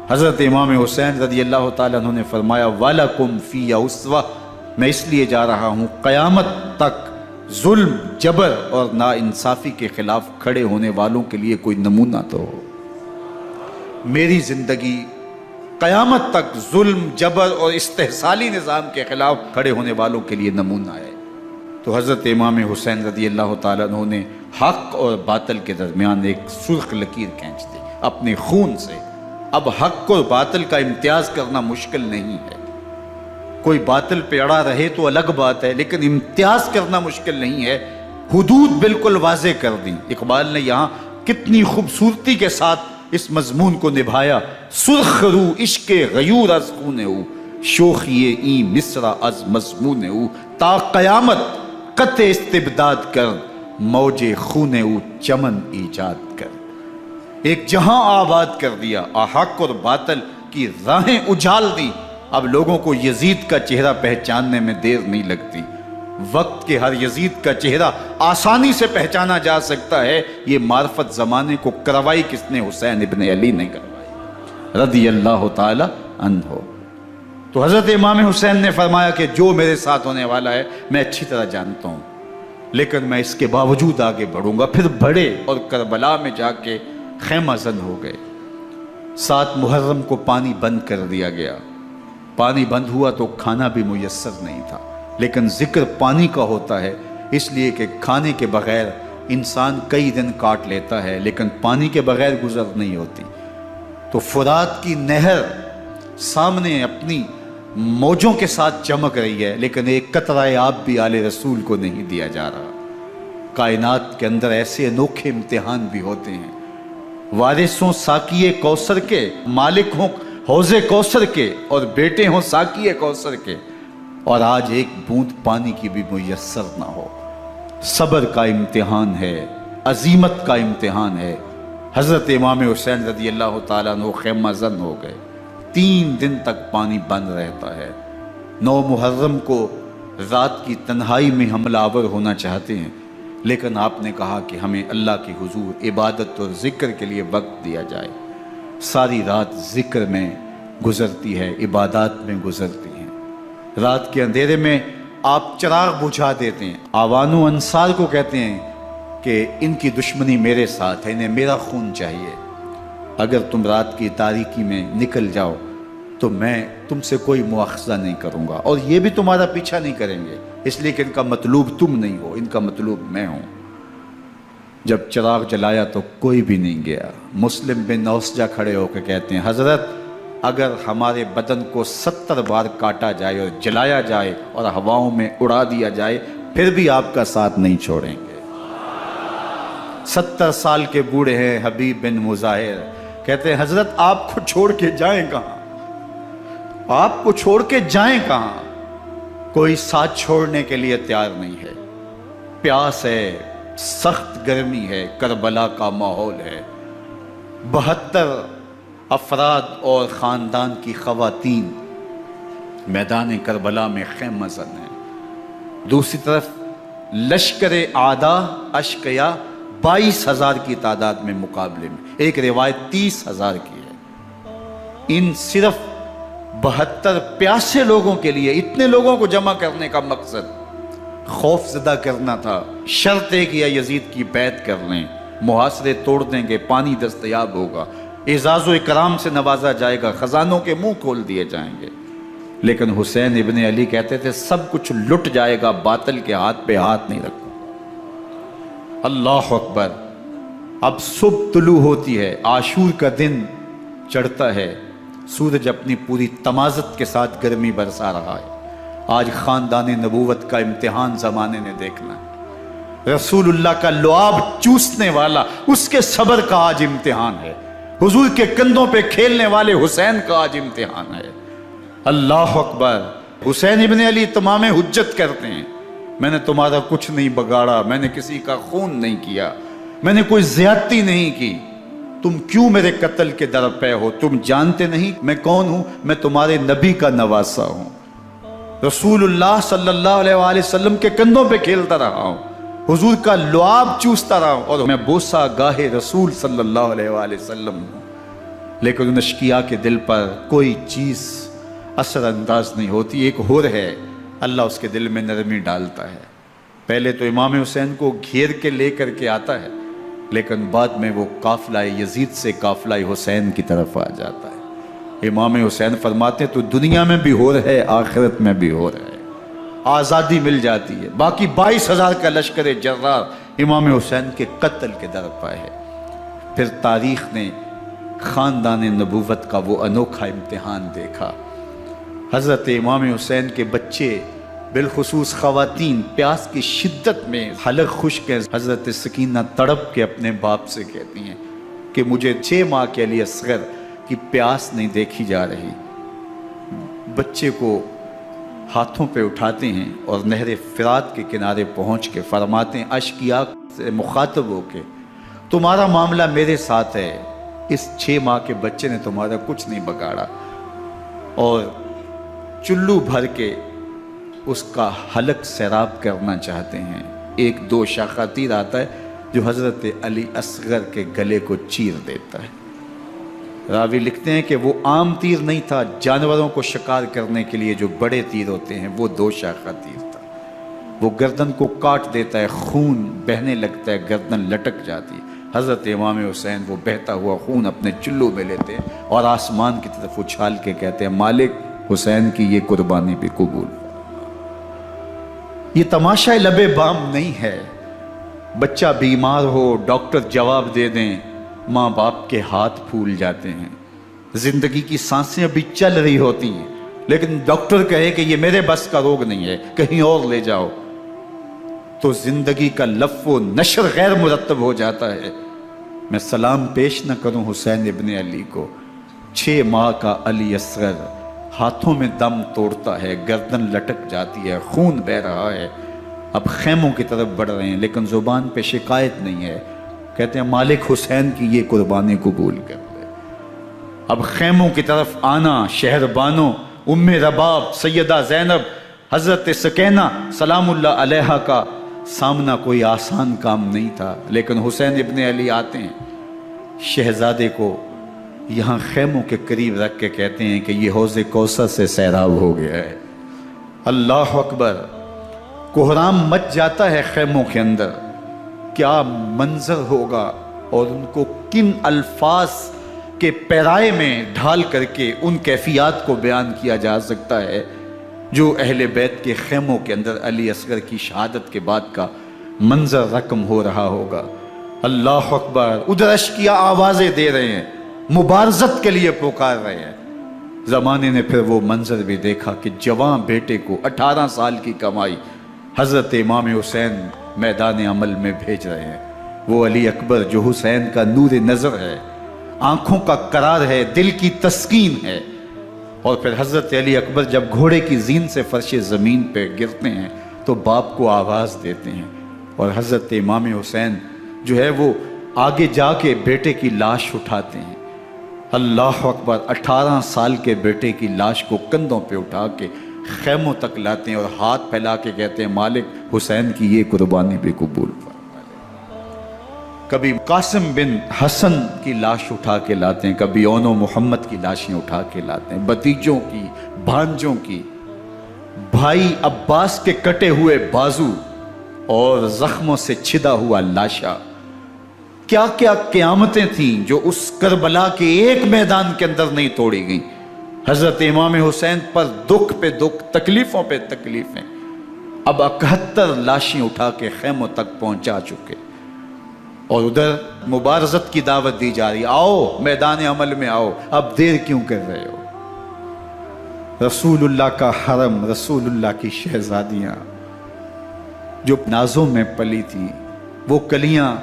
حضرت امام حسین رضی اللہ تعالیٰ عنہ نے فرمایا وَلَكُمْ فِيَّ أُسْوَةٌ، میں اس لیے جا رہا ہوں قیامت تک ظلم، جبر اور ناانصافی کے خلاف کھڑے ہونے والوں کے لیے کوئی نمونہ تو ہو۔ میری زندگی قیامت تک ظلم، جبر اور استحصالی نظام کے خلاف کھڑے ہونے والوں کے لیے نمونہ ہے۔ تو حضرت امام حسین رضی اللہ تعالیٰ عنہ نے حق اور باطل کے درمیان ایک سرخ لکیر کھینچ دی اپنے خون سے۔ اب حق اور باطل کا امتیاز کرنا مشکل نہیں ہے، کوئی باطل پہ اڑا رہے تو الگ بات ہے، لیکن امتیاز کرنا مشکل نہیں ہے۔ حدود بالکل واضح کر دی۔ اقبال نے یہاں کتنی خوبصورتی کے ساتھ اس مضمون کو نبھایا۔ سرخ رو عشق غیور از خون او، شوخی این مصرع از مضمون او، تا قیامت قطع استبداد کر، موج خون او چمن ایجاد کر۔ ایک جہاں آباد کر دیا، حق اور باطل کی راہیں اجال دی۔ اب لوگوں کو یزید کا چہرہ پہچاننے میں دیر نہیں لگتی، وقت کے ہر یزید کا چہرہ آسانی سے پہچانا جا سکتا ہے۔ یہ معرفت زمانے کو کروائی کس نے؟ حسین ابن علی نے کروائی رضی اللہ تعالی عنہ۔ تو حضرت امام حسین نے فرمایا کہ جو میرے ساتھ ہونے والا ہے میں اچھی طرح جانتا ہوں، لیکن میں اس کے باوجود آگے بڑھوں گا۔ پھر بڑھے اور کربلا میں جا کے خیمہ زن ہو گئے۔ 7 محرم کو پانی بند کر دیا گیا۔ پانی بند ہوا تو کھانا بھی میسر نہیں تھا، لیکن ذکر پانی کا ہوتا ہے اس لیے کہ کھانے کے بغیر انسان کئی دن کاٹ لیتا ہے، لیکن پانی کے بغیر گزر نہیں ہوتی۔ تو فرات کی نہر سامنے اپنی موجوں کے ساتھ چمک رہی ہے، لیکن ایک قطرہ آب بھی آل رسول کو نہیں دیا جا رہا۔ کائنات کے اندر ایسے انوکھے امتحان بھی ہوتے ہیں، وارث ہوں ساقی کوثر کے، مالک ہوں حوض کوثر کے، اور بیٹے ہوں ساقی کوثر کے، اور آج ایک بوند پانی کی بھی میسر نہ ہو۔ صبر کا امتحان ہے، عزیمت کا امتحان ہے۔ حضرت امام حسین رضی اللہ تعالیٰ عنہ خیمہ زن ہو گئے۔ 3 دن تک پانی بند رہتا ہے، 9 محرم کو رات کی تنہائی میں حملہ آور ہونا چاہتے ہیں، لیکن آپ نے کہا کہ ہمیں اللہ کے حضور عبادت اور ذکر کے لیے وقت دیا جائے۔ ساری رات ذکر میں گزرتی ہے، عبادات میں گزرتی ہیں۔ رات کے اندھیرے میں آپ چراغ بجھا دیتے ہیں۔ آوان و انصار کو کہتے ہیں کہ ان کی دشمنی میرے ساتھ ہے، انہیں میرا خون چاہیے، اگر تم رات کی تاریکی میں نکل جاؤ تو میں تم سے کوئی مواخذہ نہیں کروں گا، اور یہ بھی تمہارا پیچھا نہیں کریں گے، اس لیے کہ ان کا مطلوب تم نہیں ہو، ان کا مطلوب میں ہوں۔ جب چراغ جلایا تو کوئی بھی نہیں گیا۔ مسلم بن نوسجہ کھڑے ہو کے کہتے ہیں، حضرت اگر ہمارے بدن کو 70 بار کاٹا جائے اور جلایا جائے اور ہواؤں میں اڑا دیا جائے پھر بھی آپ کا ساتھ نہیں چھوڑیں گے۔ 70 سال کے بوڑھے ہیں حبیب بن مظاہر، کہتے ہیں حضرت آپ کو چھوڑ کے جائیں کہاں، آپ کو چھوڑ کے جائیں کہاں، کوئی ساتھ چھوڑنے کے لیے تیار نہیں ہے۔ پیاس ہے، سخت گرمی ہے، کربلا کا ماحول ہے، 72 افراد اور خاندان کی خواتین میدان کربلا میں خیمہ زن ہیں۔ دوسری طرف لشکر اعداء اشقیا 22,000 کی تعداد میں مقابلے میں، ایک روایت 30,000 کی ہے۔ ان صرف 72 پیاسے لوگوں کے لیے اتنے لوگوں کو جمع کرنے کا مقصد خوف زدہ کرنا تھا۔ شرط ہے کہ یا یزید کی بیعت کر لیں، محاصرے توڑ دیں گے، پانی دستیاب ہوگا، اعزاز و اکرام سے نوازا جائے گا، خزانوں کے منہ کھول دیے جائیں گے۔ لیکن حسین ابن علی کہتے تھے سب کچھ لٹ جائے گا، باطل کے ہاتھ پہ ہاتھ نہیں رکھوں گا۔ اللہ اکبر۔ اب صبح طلوع ہوتی ہے، عاشور کا دن چڑھتا ہے، سورج اپنی پوری تمازت کے ساتھ گرمی برسا رہا ہے۔ آج خاندان نبوت کا امتحان زمانے نے دیکھنا ہے۔ رسول اللہ کا لعاب چوسنے والا اس کے صبر کا آج امتحان ہے، حضور کے کندھوں پہ کھیلنے والے حسین کا آج امتحان ہے۔ اللہ اکبر۔ حسین ابن علی تمام حجت کرتے ہیں، میں نے تمہارا کچھ نہیں بگاڑا، میں نے کسی کا خون نہیں کیا، میں نے کوئی زیادتی نہیں کی، تم کیوں میرے قتل کے در پہ ہو؟ تم جانتے نہیں میں کون ہوں؟ میں تمہارے نبی کا نواسا ہوں، رسول اللہ صلی اللہ علیہ وآلہ وسلم کے کندھوں پہ کھیلتا رہا ہوں، حضور کا لعاب چوستا رہا ہوں، اور میں بوسہ گاہے رسول صلی اللہ علیہ وآلہ وسلم ہوں۔ لیکن ان اشقیاء کے دل پر کوئی چیز اثر انداز نہیں ہوتی۔ ایک ہور ہے، اللہ اس کے دل میں نرمی ڈالتا ہے۔ پہلے تو امام حسین کو گھیر کے لے کر کے آتا ہے، لیکن بعد میں وہ قافلہ یزید سے قافلہ حسین کی طرف آ جاتا ہے۔ امام حسین فرماتے ہیں تو دنیا میں بھی ہور ہے، آخرت میں بھی ہور ہے، آزادی مل جاتی ہے۔ باقی 22,000 کا لشکر جرار امام حسین کے قتل کے در پہ ہے۔ پھر تاریخ نے خاندان نبوت کا وہ انوکھا امتحان دیکھا۔ حضرت امام حسین کے بچے بالخصوص خواتین پیاس کی شدت میں حلق خشک ہیں۔ حضرت سکینہ تڑپ کے اپنے باپ سے کہتی ہیں کہ مجھے 6 ماہ کے علی اصغر کی پیاس نہیں دیکھی جا رہی۔ بچے کو ہاتھوں پہ اٹھاتے ہیں اور نہر فرات کے کنارے پہنچ کے فرماتے ہیں اشقیاء سے مخاطب ہو کے تمہارا معاملہ میرے ساتھ ہے، اس 6 ماہ کے بچے نے تمہارا کچھ نہیں بگاڑا، اور چلو بھر کے اس کا حلق سیراب کرنا چاہتے ہیں۔ ایک 2 شاخہ تیر آتا ہے جو حضرت علی اصغر کے گلے کو چیر دیتا ہے۔ راوی لکھتے ہیں کہ وہ عام تیر نہیں تھا، جانوروں کو شکار کرنے کے لیے جو بڑے تیر ہوتے ہیں وہ 2 شاخہ تیر تھا۔ وہ گردن کو کاٹ دیتا ہے، خون بہنے لگتا ہے، گردن لٹک جاتی ہے۔ حضرت امام حسین وہ بہتا ہوا خون اپنے چلو میں لیتے ہیں اور آسمان کی طرف اچھال کے کہتے ہیں مالک حسین کی یہ قربانی بھی قبول۔ یہ تماشا لب بام نہیں ہے، بچہ بیمار ہو ڈاکٹر جواب دے دیں، ماں باپ کے ہاتھ پھول جاتے ہیں، زندگی کی سانسیں ابھی چل رہی ہوتی ہیں، لیکن ڈاکٹر کہے کہ یہ میرے بس کا روگ نہیں ہے، کہیں اور لے جاؤ، تو زندگی کا لف و نشر غیر مرتب ہو جاتا ہے۔ میں سلام پیش نہ کروں حسین ابن علی کو، 6 ماہ کا علی اصغر ہاتھوں میں دم توڑتا ہے، گردن لٹک جاتی ہے، خون بہہ رہا ہے۔ اب خیموں کی طرف بڑھ رہے ہیں لیکن زبان پہ شکایت نہیں ہے، کہتے ہیں مالک حسین کی یہ قربانی قبول کر لے۔ اب خیموں کی طرف آنا، شہر بانوں ام رباب سیدہ زینب حضرت سکینہ سلام اللہ علیہا کا سامنا کوئی آسان کام نہیں تھا، لیکن حسین ابن علی آتے ہیں، شہزادے کو یہاں خیموں کے قریب رکھ کے کہتے ہیں کہ یہ حوض کوثر سے سیراب ہو گیا ہے۔ اللہ اکبر، کوہرام مچ جاتا ہے خیموں کے اندر، کیا منظر ہوگا اور ان کو کن الفاظ کے پیرائے میں ڈھال کر کے ان کیفیات کو بیان کیا جا سکتا ہے جو اہل بیت کے خیموں کے اندر علی اصغر کی شہادت کے بعد کا منظر رقم ہو رہا ہوگا۔ اللہ اکبر، ادھر اشکیا آوازیں دے رہے ہیں، مبارزت کے لیے پکار رہے ہیں۔ زمانے نے پھر وہ منظر بھی دیکھا کہ جوان بیٹے کو 18 سال کی کمائی حضرت امام حسین میدان عمل میں بھیج رہے ہیں۔ وہ علی اکبر جو حسین کا نور نظر ہے، آنکھوں کا قرار ہے، دل کی تسکین ہے۔ اور پھر حضرت علی اکبر جب گھوڑے کی زین سے فرش زمین پہ گرتے ہیں تو باپ کو آواز دیتے ہیں، اور حضرت امام حسین جو ہے وہ آگے جا کے بیٹے کی لاش اٹھاتے ہیں۔ اللہ اکبر، 18 سال کے بیٹے کی لاش کو کندھوں پہ اٹھا کے خیموں تک لاتے ہیں اور ہاتھ پھیلا کے کہتے ہیں مالک حسین کی یہ قربانی بھی قبول فرما۔ کبھی قاسم بن حسن کی لاش اٹھا کے لاتے ہیں، کبھی اون و محمد کی لاشیں اٹھا کے لاتے ہیں، بتیجوں کی، بھانجوں کی، بھائی عباس کے کٹے ہوئے بازو اور زخموں سے چھدا ہوا لاشا۔ کیا کیا قیامتیں تھیں جو اس کربلا کے ایک میدان کے اندر نہیں توڑی گئیں۔ حضرت امام حسین پر دکھ پہ دکھ، تکلیفوں پہ تکلیفیں۔ اب 71 لاشیں اٹھا کے خیموں تک پہنچا چکے، اور ادھر مبارزت کی دعوت دی جا رہی، آؤ میدان عمل میں آؤ، اب دیر کیوں کر رہے ہو۔ رسول اللہ کا حرم، رسول اللہ کی شہزادیاں جو نازوں میں پلی تھیں، وہ کلیاں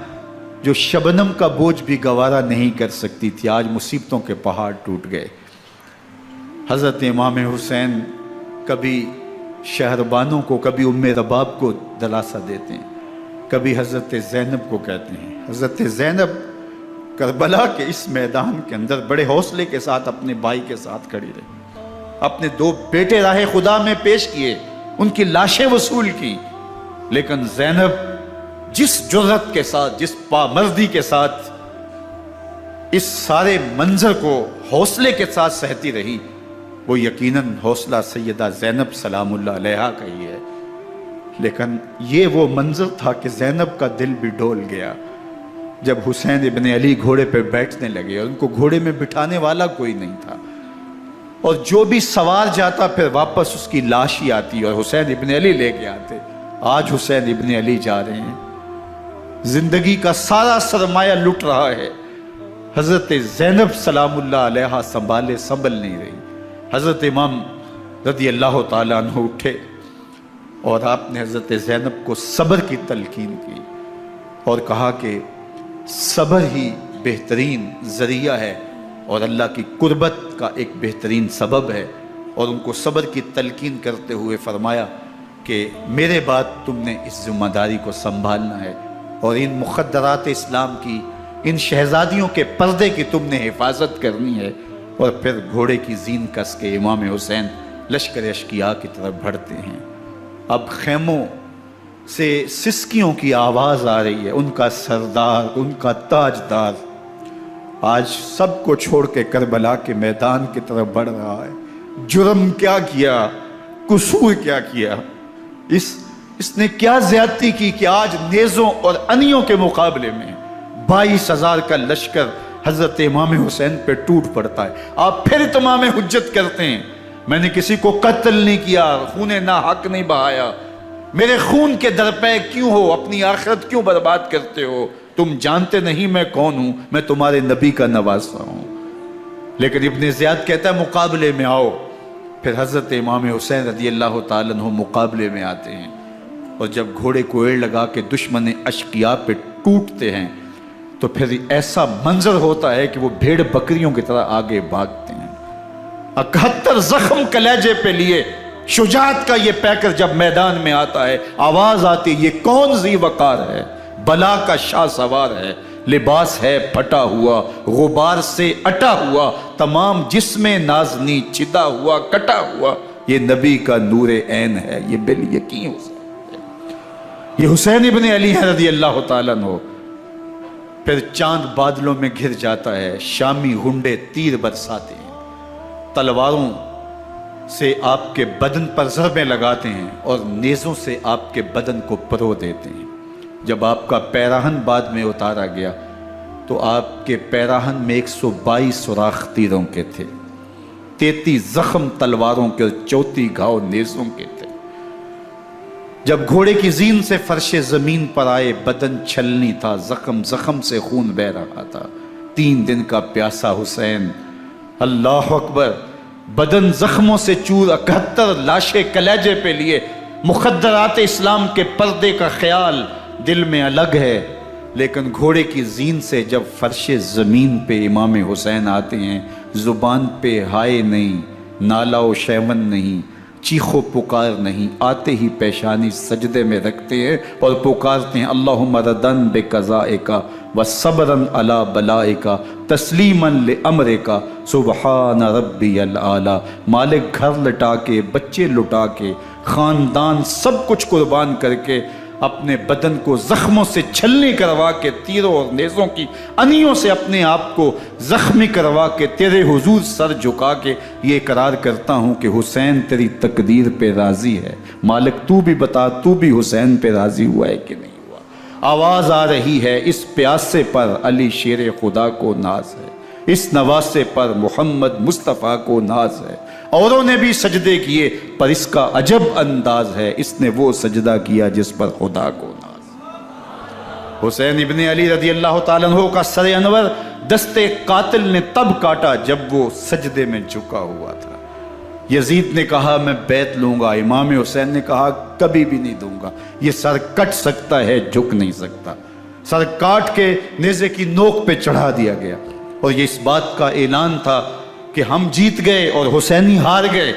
جو شبنم کا بوجھ بھی گوارا نہیں کر سکتی تھی، آج مصیبتوں کے پہاڑ ٹوٹ گئے۔ حضرت امام حسین کبھی شہربانوں کو، کبھی ام رباب کو دلاسا دیتے ہیں، کبھی حضرت زینب کو کہتے ہیں۔ حضرت زینب کربلا کے اس میدان کے اندر بڑے حوصلے کے ساتھ اپنے بھائی کے ساتھ کھڑی رہی، اپنے 2 بیٹے راہ خدا میں پیش کیے، ان کی لاشیں وصول کی، لیکن زینب جس جرأت کے ساتھ، جس پامردی کے ساتھ اس سارے منظر کو حوصلے کے ساتھ سہتی رہی، وہ یقیناً حوصلہ سیدہ زینب سلام اللہ علیہا کا ہی ہے۔ لیکن یہ وہ منظر تھا کہ زینب کا دل بھی ڈول گیا جب حسین ابن علی گھوڑے پہ بیٹھنے لگے، اور ان کو گھوڑے میں بٹھانے والا کوئی نہیں تھا، اور جو بھی سوار جاتا پھر واپس اس کی لاش ہی آتی اور حسین ابن علی لے کے آتے۔ آج حسین ابن علی جا رہے ہیں، زندگی کا سارا سرمایہ لٹ رہا ہے، حضرت زینب سلام اللہ علیہا سنبھل نہیں رہی۔ حضرت امام رضی اللہ تعالیٰ عنہ اٹھے اور آپ نے حضرت زینب کو صبر کی تلقین کی اور کہا کہ صبر ہی بہترین ذریعہ ہے اور اللہ کی قربت کا ایک بہترین سبب ہے، اور ان کو صبر کی تلقین کرتے ہوئے فرمایا کہ میرے بعد تم نے اس ذمہ داری کو سنبھالنا ہے، اور ان مخدرات اسلام کی، ان شہزادیوں کے پردے کی تم نے حفاظت کرنی ہے۔ اور پھر گھوڑے کی زین کس کے امام حسین لشکر اشقیاء کی طرف بڑھتے ہیں۔ اب خیموں سے سسکیوں کی آواز آ رہی ہے، ان کا سردار، ان کا تاجدار آج سب کو چھوڑ کے کربلا کے میدان کی طرف بڑھ رہا ہے۔ جرم کیا کیا، قصور کیا کیا، اس نے کیا زیادتی کی کہ آج نیزوں اور انیوں کے مقابلے میں 22,000 کا لشکر حضرت امام حسین پہ ٹوٹ پڑتا ہے۔ آپ پھر اتمام حجت کرتے ہیں، میں نے کسی کو قتل نہیں کیا، خون ناحق نہیں بہایا، میرے خون کے درپے کیوں ہو، اپنی آخرت کیوں برباد کرتے ہو، تم جانتے نہیں میں کون ہوں، میں تمہارے نبی کا نواسا ہوں۔ لیکن ابن زیاد کہتا ہے مقابلے میں آؤ۔ پھر حضرت امام حسین رضی اللہ تعالیٰ عنہ مقابلے میں آتے ہیں، اور جب گھوڑے کو ایڑ لگا کے دشمن اشقیاء پہ ٹوٹتے ہیں تو پھر ایسا منظر ہوتا ہے کہ وہ بھیڑ بکریوں کی طرح آگے بھاگتے ہیں۔ 71 زخم کلیجے پہ لیے شجاعت کا یہ پیکر جب میدان میں آتا ہے، آواز آتی، یہ کون ذی وقار ہے، بلا کا شاہ سوار ہے، لباس ہے پھٹا ہوا غبار سے اٹا ہوا، تمام جسم نازنی چدا ہوا کٹا ہوا، یہ نبی کا نور عین ہے، یہ بالیقین حسین ہے، یہ حسین ابن علی ہے رضی اللہ تعالیٰ عنہ۔ پھر چاند بادلوں میں گھر جاتا ہے، شامی ہنڈے تیر برساتے ہیں، تلواروں سے آپ کے بدن پر ضربیں لگاتے ہیں اور نیزوں سے آپ کے بدن کو پرو دیتے ہیں۔ جب آپ کا پیراہن بعد میں اتارا گیا تو آپ کے پیراہن میں 122 سوراخ تیروں کے تھے، 33 زخم تلواروں کے اور 34 گھاؤ نیزوں کے تھے۔ جب گھوڑے کی زین سے فرش زمین پر آئے، بدن چھلنی تھا، زخم زخم سے خون بہ رہا تھا، 3 دن کا پیاسا حسین، اللہ اکبر، بدن زخموں سے چور، 71 لاشیں کلیجے پہ لیے، مخدرات اسلام کے پردے کا خیال دل میں الگ ہے، لیکن گھوڑے کی زین سے جب فرش زمین پہ امام حسین آتے ہیں، زبان پہ ہائے نہیں، نالا و شیون نہیں، چیخ و پکار نہیں، آتے ہی پیشانی سجدے میں رکھتے ہیں اور پکارتے ہیں اللہم ردن بقضائک و صبرن علی بلائک تسلیما لامرک سبحان ربی الاعلی۔ مالک گھر لٹا کے، بچے لٹا کے، خاندان سب کچھ قربان کر کے، اپنے بدن کو زخموں سے چھلنی کروا کے، تیروں اور نیزوں کی انیوں سے اپنے آپ کو زخمی کروا کے، تیرے حضور سر جھکا کے یہ اقرار کرتا ہوں کہ حسین تیری تقدیر پہ راضی ہے، مالک تو بھی بتا، تو بھی حسین پہ راضی ہوا ہے کہ نہیں ہوا۔ آواز آ رہی ہے، اس پیاسے پر علی شیر خدا کو ناز ہے، اس نواسے پر محمد مصطفیٰ کو ناز ہے، اوروں نے بھی سجدے کیے پر اس کا عجب انداز ہے، اس نے وہ سجدہ کیا جس پر خدا کو ناز۔ حسین ابن علی رضی اللہ تعالیٰ عنہ کا سر انور دستے قاتل نے تب کاٹا جب وہ سجدے میں جھکا ہوا تھا۔ یزید نے کہا میں بیعت لوں گا، امام حسین نے کہا کبھی بھی نہیں دوں گا، یہ سر کٹ سکتا ہے جھک نہیں سکتا۔ سر کاٹ کے نیزے کی نوک پہ چڑھا دیا گیا اور یہ اس بات کا اعلان تھا کہ ہم جیت گئے اور حسینی ہار گئے،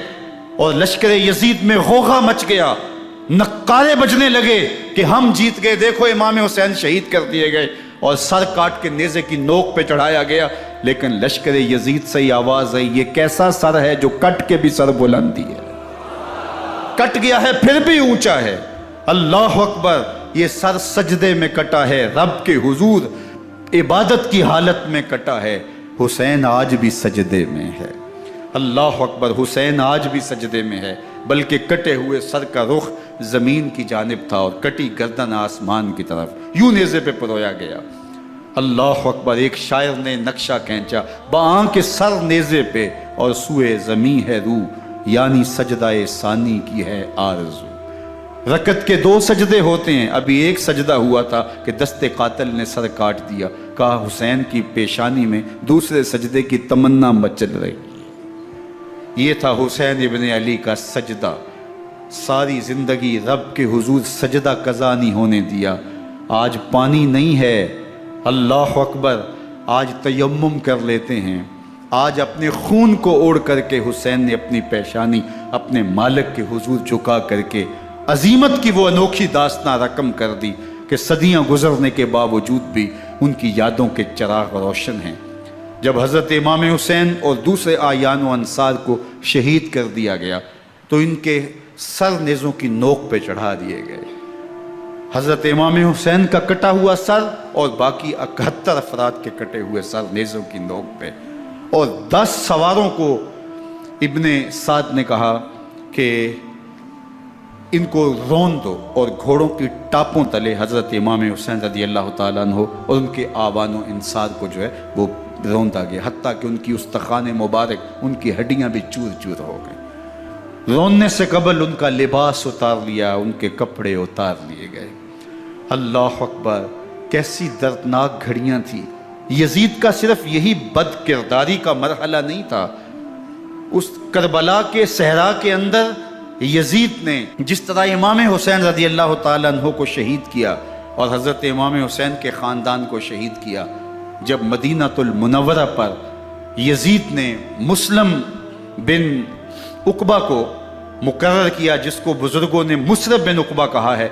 اور لشکر یزید میں غوغا مچ گیا، نقارے بجنے لگے کہ ہم جیت گئے، دیکھو امام حسین شہید کر دیے گئے، اور سر کاٹ کے نیزے کی نوک پہ چڑھایا گیا۔ لیکن لشکر یزید سے ہی آواز آئی یہ کیسا سر ہے جو کٹ کے بھی سر بلندی ہے، کٹ گیا ہے پھر بھی اونچا ہے، اللہ اکبر، یہ سر سجدے میں کٹا ہے، رب کے حضور عبادت کی حالت میں کٹا ہے، حسین آج بھی سجدے میں ہے، اللہ اکبر، حسین آج بھی سجدے میں ہے، بلکہ کٹے ہوئے سر کا رخ زمین کی جانب تھا اور کٹی گردن آسمان کی طرف، یوں نیزے پہ پرویا گیا، اللہ اکبر۔ ایک شاعر نے نقشہ کھینچا، بآنکھ سر نیزے پہ اور سوئے زمین ہے روح، یعنی سجدہ ثانی کی ہے آرزو۔ رکعت کے 2 سجدے ہوتے ہیں، ابھی ایک سجدہ ہوا تھا کہ دست قاتل نے سر کاٹ دیا، کہا حسین کی پیشانی میں دوسرے سجدے کی تمنا مچل رہی۔ یہ تھا حسین ابن علی کا سجدہ، ساری زندگی رب کے حضور سجدہ قضا نہیں ہونے دیا۔ آج پانی نہیں ہے، اللہ اکبر، آج تیمم کر لیتے ہیں، آج اپنے خون کو اوڑھ کر کے حسین نے اپنی پیشانی اپنے مالک کے حضور جھکا کر کے عظیمت کی وہ انوکھی داستان رقم کر دی کہ صدیاں گزرنے کے باوجود بھی ان کی یادوں کے چراغ روشن ہیں۔ جب حضرت امام حسین اور دوسرے آیان و انصار کو شہید کر دیا گیا تو ان کے سر نیزوں کی نوک پہ چڑھا دیے گئے، حضرت امام حسین کا کٹا ہوا سر اور باقی 71 افراد کے کٹے ہوئے سر نیزوں کی نوک پہ، اور 10 سواروں کو ابن سعد نے کہا کہ ان کو رون دو، اور گھوڑوں کی ٹاپوں تلے حضرت امام حسین رضی اللہ تعالیٰ عنہ اور ان کے آوان و انصار کو جو ہے وہ روندا گیا، حتیٰ کہ ان کی استخوان مبارک، ان کی ہڈیاں بھی چور چور ہو گئیں۔ روننے سے قبل ان کا لباس اتار لیا، ان کے کپڑے اتار لیے گئے۔ اللہ اکبر، کیسی دردناک گھڑیاں تھیں۔ یزید کا صرف یہی بد کرداری کا مرحلہ نہیں تھا، اس کربلا کے صحرا کے اندر یزید نے جس طرح امام حسین رضی اللہ تعالیٰ عنہ کو شہید کیا اور حضرت امام حسین کے خاندان کو شہید کیا، جب مدینہ المنورہ پر یزید نے مسلم بن عقبہ کو مقرر کیا، جس کو بزرگوں نے مصرف بن عقبہ کہا ہے،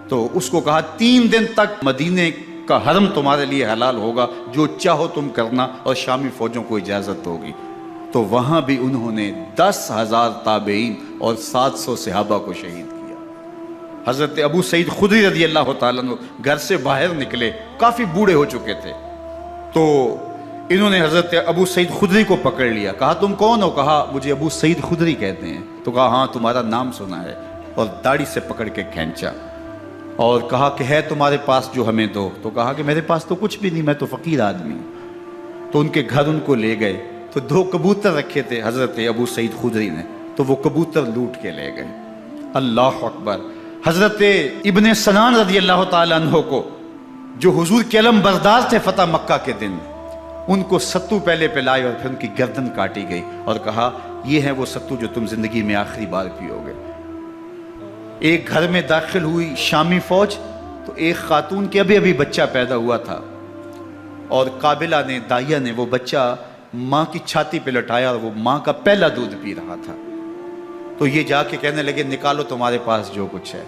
تو اس کو کہا 3 دن تک مدینے کا حرم تمہارے لیے حلال ہوگا، جو چاہو تم کرنا، اور شامی فوجوں کو اجازت ہوگی۔ تو وہاں بھی انہوں نے 10,000 تابعین اور 700 صحابہ کو شہید کیا۔ حضرت ابو سعید خدری رضی اللہ تعالیٰ عنہ گھر سے باہر نکلے، کافی بوڑھے ہو چکے تھے، تو انہوں نے حضرت ابو سعید خدری کو پکڑ لیا، کہا تم کون ہو؟ کہا مجھے ابو سعید خدری کہتے ہیں۔ تو کہا ہاں تمہارا نام سنا ہے، اور داڑھی سے پکڑ کے کھینچا اور کہا کہ ہے تمہارے پاس جو ہمیں دو؟ تو کہا کہ میرے پاس تو کچھ بھی نہیں، میں تو فقیر آدمی ہوں۔ تو ان کے گھر ان کو لے گئے، تو 2 کبوتر رکھے تھے حضرت ابو سعید خدری نے، تو وہ کبوتر لوٹ کے لے گئے۔ اللہ اکبر۔ حضرت ابن سنان رضی اللہ تعالیٰ عنہ کو، جو حضور کے علم بردار تھے فتح مکہ کے دن، ان کو ستو پہلے پلائے اور پھر ان کی گردن کاٹی گئی، اور کہا یہ ہے وہ ستو جو تم زندگی میں آخری بار پیو گے۔ ایک گھر میں داخل ہوئی شامی فوج، تو ایک خاتون کے ابھی بچہ پیدا ہوا تھا، اور قابلہ نے، دائیا نے، وہ بچہ ماں کی چھاتی پہ لٹایا، اور وہ ماں کا پہلا دودھ پی رہا تھا۔ تو یہ جا کے کہنے لگے نکالو تمہارے پاس جو کچھ ہے۔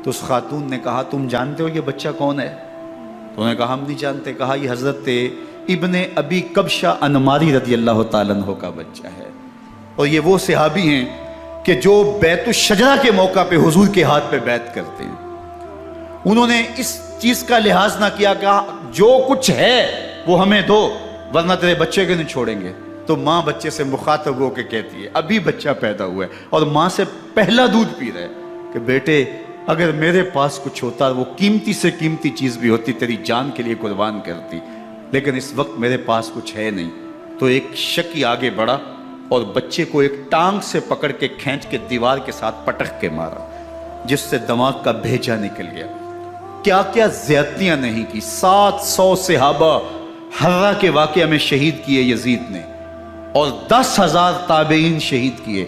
تو اس خاتون نے کہا تم جانتے ہو یہ بچہ کون ہے؟ تو انہوں نے کہا ہم نہیں جانتے۔ کہا یہ حضرت ابن ابی کبشہ انماری رضی اللہ تعالیٰ عنہ کا بچہ ہے، اور یہ وہ صحابی ہیں کہ جو بیت الشجرہ کے موقع پہ حضور کے ہاتھ پہ بیعت کرتے ہیں۔ انہوں نے اس چیز کا لحاظ نہ کیا کہ جو کچھ ہے وہ ہمیں دو، ورنہ تیرے بچے کے نہیں چھوڑیں گے۔ تو ماں بچے سے مخاطب ہو کے کہتی ہے، ابھی بچہ پیدا ہوا ہے اور ماں سے پہلا دودھ پی رہا ہے، کہ بیٹے اگر میرے پاس کچھ ہوتا، وہ قیمتی سے قیمتی چیز بھی ہوتی، تیری جان کے لیے قربان کرتی، لیکن اس وقت میرے پاس کچھ ہے نہیں۔ تو ایک شکی آگے بڑھا اور بچے کو ایک ٹانگ سے پکڑ کے کھینچ کے دیوار کے ساتھ پٹک کے مارا، جس سے دماغ کا بھیجا نکل گیا۔ کیا کیا زیادتیاں نہیں کی۔ 700 صحابہ حرہ کے واقعہ میں شہید کیے یزید نے، اور 10,000 تابعین شہید کیے۔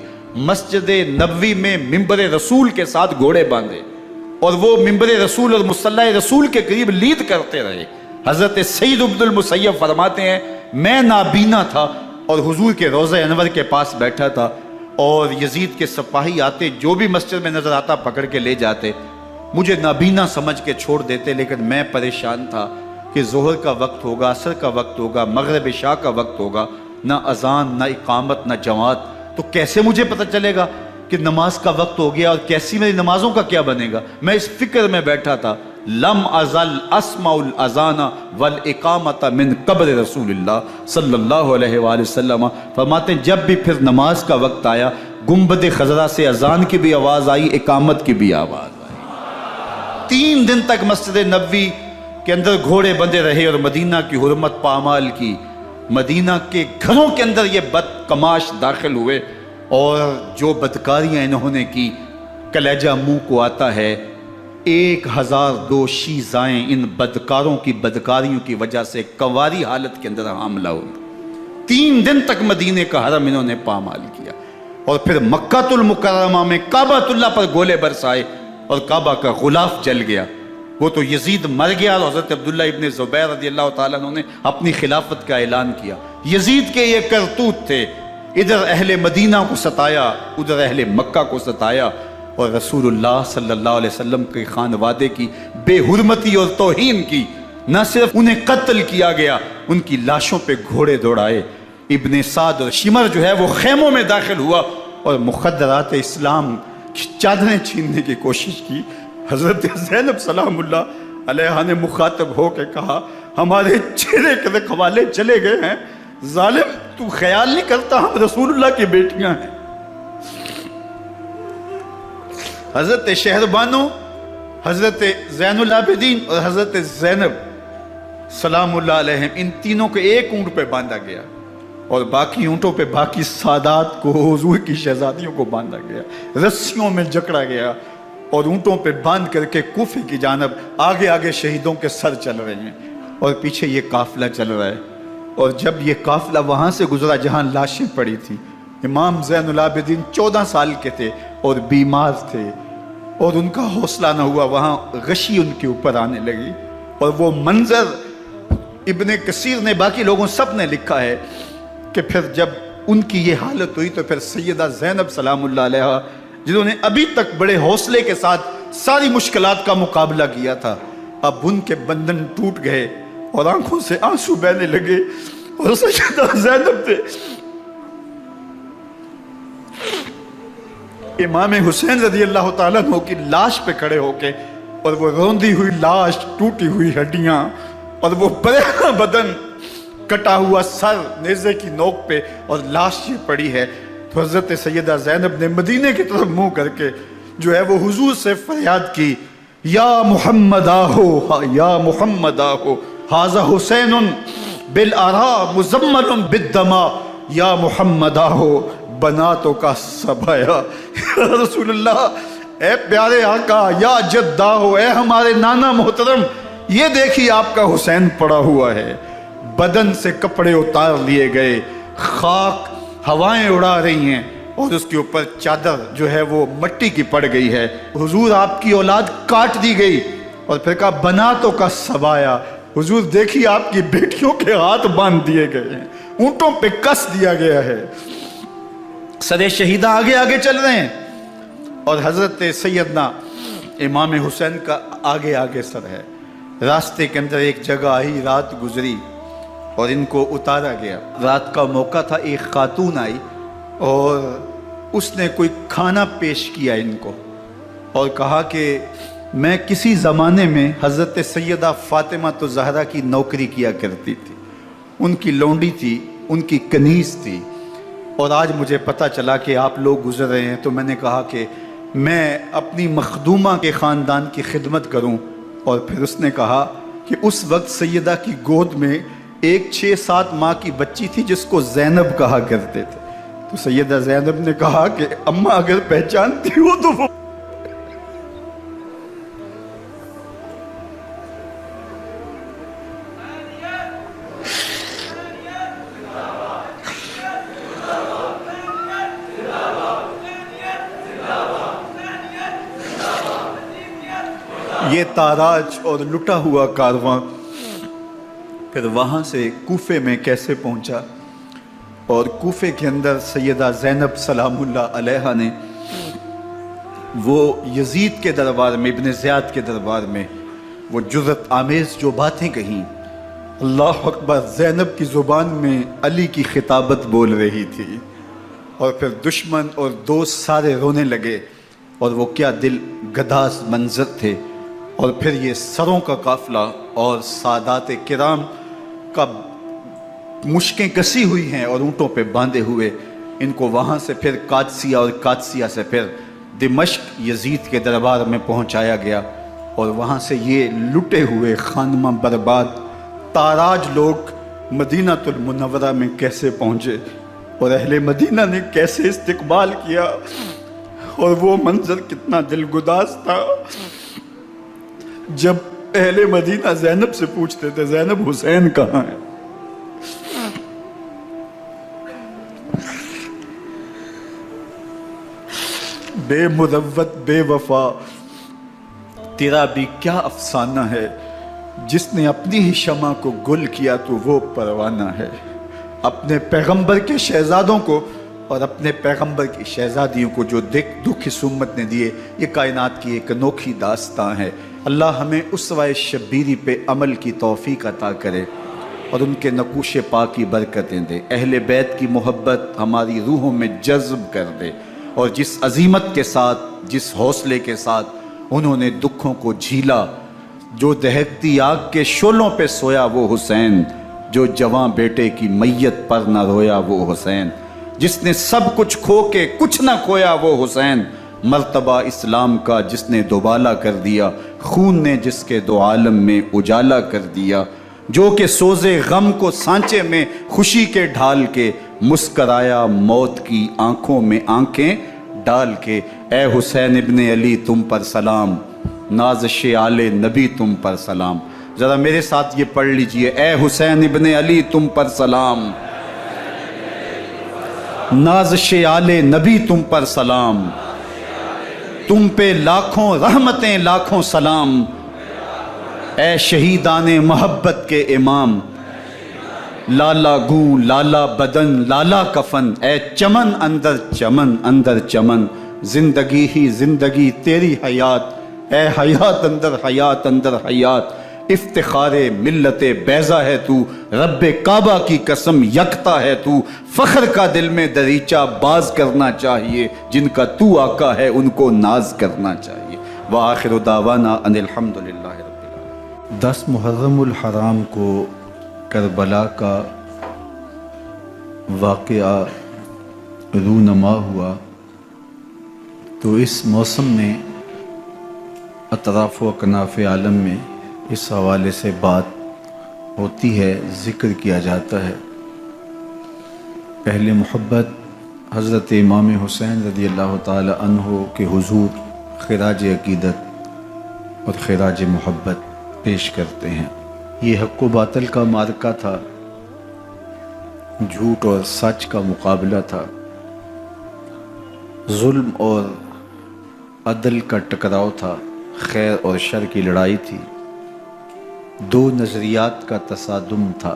مسجد نبوی میں ممبر رسول کے ساتھ گھوڑے باندھے، اور وہ ممبر رسول اور مصلی رسول کے قریب لید کرتے رہے۔ حضرت سعید بن المسیب فرماتے ہیں میں نابینا تھا اور حضور کے روضہ انور کے پاس بیٹھا تھا، اور یزید کے سپاہی آتے، جو بھی مسجد میں نظر آتا پکڑ کے لے جاتے، مجھے نابینا سمجھ کے چھوڑ دیتے، لیکن میں پریشان تھا کہ ظہر کا وقت ہوگا، عصر کا وقت ہوگا، مغرب عشاء کا وقت ہوگا، نہ اذان، نہ اقامت، نہ جماعت، تو کیسے مجھے پتہ چلے گا کہ نماز کا وقت ہو گیا، اور کیسی میری نمازوں کا کیا بنے گا؟ میں اس فکر میں بیٹھا تھا۔ لم ازل اسمع الاذان والاقامت من قبر رسول اللہ صلی اللہ علیہ وآلہ وسلم۔ فرماتے ہیں جب بھی پھر نماز کا وقت آیا، گنبد خضرا سے اذان کی بھی آواز آئی، اقامت کی بھی آواز آئی۔ 3 دن تک مسجد نبوی کے اندر گھوڑے بندے رہے، اور مدینہ کی حرمت پامال کی۔ مدینہ کے گھروں کے اندر یہ بدکماش داخل ہوئے، اور جو بدکاریاں انہوں نے کی، کلیجہ منہ کو آتا ہے۔ 1002 شیزائیں ان بدکاروں کی بدکاریوں کی وجہ سے کنواری حالت کے اندر حاملہ ہوئی۔ 3 دن تک مدینے کا حرم انہوں نے پامال کیا، اور پھر مکہ المکرمہ میں کعبہ اللہ پر گولے برسائے، اور کعبہ کا غلاف جل گیا۔ وہ تو یزید مر گیا، اور حضرت عبداللہ ابن زبیر رضی اللہ تعالیٰ عنہ نے اپنی خلافت کا اعلان کیا۔ یزید کے یہ کرتوت تھے، ادھر اہل مدینہ کو ستایا، ادھر اہل مکہ کو ستایا، اور رسول اللہ صلی اللہ علیہ وسلم کے خانوادے کی بے حرمتی اور توہین کی۔ نہ صرف انہیں قتل کیا گیا، ان کی لاشوں پہ گھوڑے دوڑائے۔ ابن سعد اور شمر جو ہے وہ خیموں میں داخل ہوا، اور مخدرات اسلام کی چادریں چھیننے کی کوشش کی۔ حضرت زینب سلام اللہ علیہ نے مخاطب ہو کے کہا ہمارے چہرے کے رکھوالے چلے گئے ہیں، ظالم تو خیال نہیں کرتا ہم رسول اللہ کی بیٹیاں ہیں۔ حضرت شہربانو، حضرت زین العابدین اور حضرت زینب سلام اللہ علیہ، ان تینوں کو ایک اونٹ پہ باندھا گیا، اور باقی اونٹوں پہ باقی سادات کو، حضور کی شہزادیوں کو باندھا گیا، رسیوں میں جکڑا گیا، اور اونٹوں پہ باندھ کر کے کوفے کی جانب آگے آگے شہیدوں کے سر چل رہے ہیں، اور پیچھے یہ قافلہ چل رہا ہے۔ اور جب یہ قافلہ وہاں سے گزرا جہاں لاشیں پڑی تھی، امام زین العابدین 14 سال کے تھے اور بیمار تھے، اور ان کا حوصلہ نہ ہوا، وہاں غشی ان کے اوپر آنے لگی، اور وہ منظر ابن کثیر نے، باقی لوگوں سب نے لکھا ہے کہ پھر جب ان کی یہ حالت ہوئی تو پھر سیدہ زینب سلام اللہ علیہ، جنہوں نے ابھی تک بڑے حوصلے کے ساتھ ساری مشکلات کا مقابلہ کیا تھا، اب ان کے بندھن ٹوٹ گئے اور آنکھوں سے آنسو بہنے لگے، اور سیدہ زینب نے امام حسین رضی اللہ تعالیٰ عنہ کی لاش پہ کھڑے ہو کے، اور وہ روندی ہوئی لاش، ٹوٹی ہوئی ہڈیاں، اور وہ پریشان بدن، کٹا ہوا سر نیزے کی نوک پہ، اور لاش یہ پڑی ہے، تو حضرت سیدہ زینب نے مدینے کی طرف منہ کر کے جو ہے وہ حضور سے فریاد کی، یا محمد آہو، یا محمد آہو، ھذا حسین بالآراء مزمل بالدماء، یا محمد آہو بناتوں کا سبایا۔ یا رسول اللہ، اے پیارے آقا، یا جدہ ہو، اے ہمارے نانا محترم، یہ دیکھیے آپ کا حسین پڑا ہوا ہے، بدن سے کپڑے اتار لیے گئے، خاک ہوائیں اڑا رہی ہیں، اور اس کے اوپر چادر جو ہے وہ مٹی کی پڑ گئی ہے۔ حضور آپ کی اولاد کاٹ دی گئی، اور پھر کہا بناتوں کا سبایا، حضور دیکھیے آپ کی بیٹیوں کے ہاتھ باندھ دیے گئے ہیں، اونٹوں پہ کس دیا گیا ہے، سر شہیدہ آگے آگے چل رہے ہیں، اور حضرت سیدنا امام حسین کا آگے آگے سر ہے۔ راستے کے اندر ایک جگہ آئی، رات گزری اور ان کو اتارا گیا۔ رات کا موقع تھا، ایک خاتون آئی اور اس نے کوئی کھانا پیش کیا ان کو، اور کہا کہ میں کسی زمانے میں حضرت سیدہ فاطمہ الزہرا کی نوکری کیا کرتی تھی، ان کی لونڈی تھی، ان کی کنیز تھی، اور آج مجھے پتہ چلا کہ آپ لوگ گزر رہے ہیں، تو میں نے کہا کہ میں اپنی مخدومہ کے خاندان کی خدمت کروں۔ اور پھر اس نے کہا کہ اس وقت سیدہ کی گود میں ایک 6-7 ماہ کی بچی تھی جس کو زینب کہا کرتے تھے، تو سیدہ زینب نے کہا کہ اماں اگر پہچانتی ہو تو وہ یہ تاراج اور لٹا ہوا کارواں پھر وہاں سے کوفے میں کیسے پہنچا، اور کوفے کے اندر سیدہ زینب سلام اللہ علیہا نے وہ یزید کے دربار میں، ابن زیاد کے دربار میں وہ جرأت آمیز جو باتیں کہیں، اللہ اکبر، زینب کی زبان میں علی کی خطابت بول رہی تھی، اور پھر دشمن اور دوست سارے رونے لگے، اور وہ کیا دل گداز منظر تھے۔ اور پھر یہ سروں کا قافلہ اور سادات کرام کا مشکیں کسی ہوئی ہیں اور اونٹوں پہ باندھے ہوئے، ان کو وہاں سے پھر قادسیہ، اور قادسیہ سے پھر دمشق یزید کے دربار میں پہنچایا گیا، اور وہاں سے یہ لٹے ہوئے خانمہ برباد تاراج لوگ مدینہ المنورہ میں کیسے پہنچے، اور اہل مدینہ نے کیسے استقبال کیا، اور وہ منظر کتنا دلگداز تھا جب اہل مدینہ زینب سے پوچھتے تھے زینب حسین کہاں ہے؟ بے مروت بے وفا تیرا بھی کیا افسانہ ہے، جس نے اپنی ہی شمع کو گل کیا تو وہ پروانہ ہے۔ اپنے پیغمبر کے شہزادوں کو اور اپنے پیغمبر کی شہزادیوں کو جو دکھ اس امت نے دیے، یہ کائنات کی ایک انوکھی داستان ہے۔ اللہ ہمیں اسوہ شبیری پہ عمل کی توفیق عطا کرے اور ان کے نقوش پاک کی برکتیں دے، اہل بیت کی محبت ہماری روحوں میں جذب کر دے، اور جس عظیمت کے ساتھ، جس حوصلے کے ساتھ انہوں نے دکھوں کو جھیلا، جو دہکتی آگ کے شعلوں پہ سویا وہ حسین، جو جواں بیٹے کی میت پر نہ رویا وہ حسین، جس نے سب کچھ کھو کے کچھ نہ کھویا وہ حسین، مرتبہ اسلام کا جس نے دوبالا کر دیا، خون نے جس کے دو عالم میں اجالا کر دیا، جو کہ سوزے غم کو سانچے میں خوشی کے ڈھال کے، مسکرایا موت کی آنکھوں میں آنکھیں ڈال کے۔ اے حسین ابن علی تم پر سلام، نازش آل نبی تم پر سلام۔ ذرا میرے ساتھ یہ پڑھ لیجئے، اے حسین ابن علی تم پر سلام، نازش آل نبی تم پر سلام، تم پہ لاکھوں رحمتیں لاکھوں سلام، اے شہیدان محبت کے امام، لالا گوں لالا بدن لالا کفن، اے چمن اندر چمن، زندگی ہی زندگی تیری حیات اے حیات اندر حیات، افتخار ملت بیضا ہے تو، رب کعبہ کی قسم یکتا ہے تو، فخر کا دل میں دریچہ باز کرنا چاہیے، جن کا تو آقا ہے ان کو ناز کرنا چاہیے۔ وآخر دعوانا ان الحمدللہ رب العالمین۔ 10 محرم الحرام کو کربلا کا واقعہ رونما ہوا، تو اس موسم میں اطراف و اکناف عالم میں اس حوالے سے بات ہوتی ہے، ذکر کیا جاتا ہے۔ اہل محبت حضرت امام حسین رضی اللہ تعالی عنہ کے حضور خراج عقیدت اور خراج محبت پیش کرتے ہیں۔ یہ حق و باطل کا معرکہ تھا، جھوٹ اور سچ کا مقابلہ تھا، ظلم اور عدل کا ٹکراؤ تھا، خیر اور شر کی لڑائی تھی، دو نظریات کا تصادم تھا۔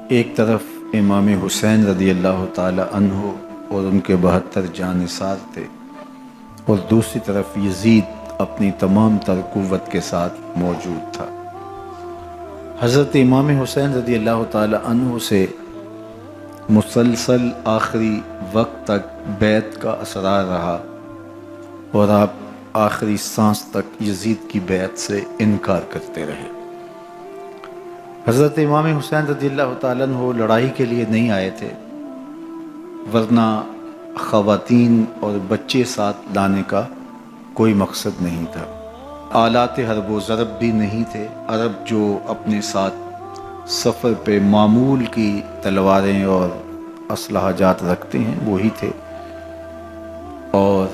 ایک طرف امام حسین رضی اللہ تعالی عنہ اور ان کے 72 جانثار تھے، اور دوسری طرف یزید اپنی تمام تر قوت کے ساتھ موجود تھا۔ حضرت امام حسین رضی اللہ تعالی عنہ سے مسلسل آخری وقت تک بیعت کا اثرار رہا، اور آپ آخری سانس تک یزید کی بیعت سے انکار کرتے رہے۔ حضرت امام حسین رضی اللہ تعالیٰ عنہ لڑائی کے لیے نہیں آئے تھے، ورنہ خواتین اور بچے ساتھ لانے کا کوئی مقصد نہیں تھا۔ آلات حرب و ضرب بھی نہیں تھے، عرب جو اپنے ساتھ سفر پہ معمول کی تلواریں اور اسلحہ جات رکھتے ہیں وہی تھے، اور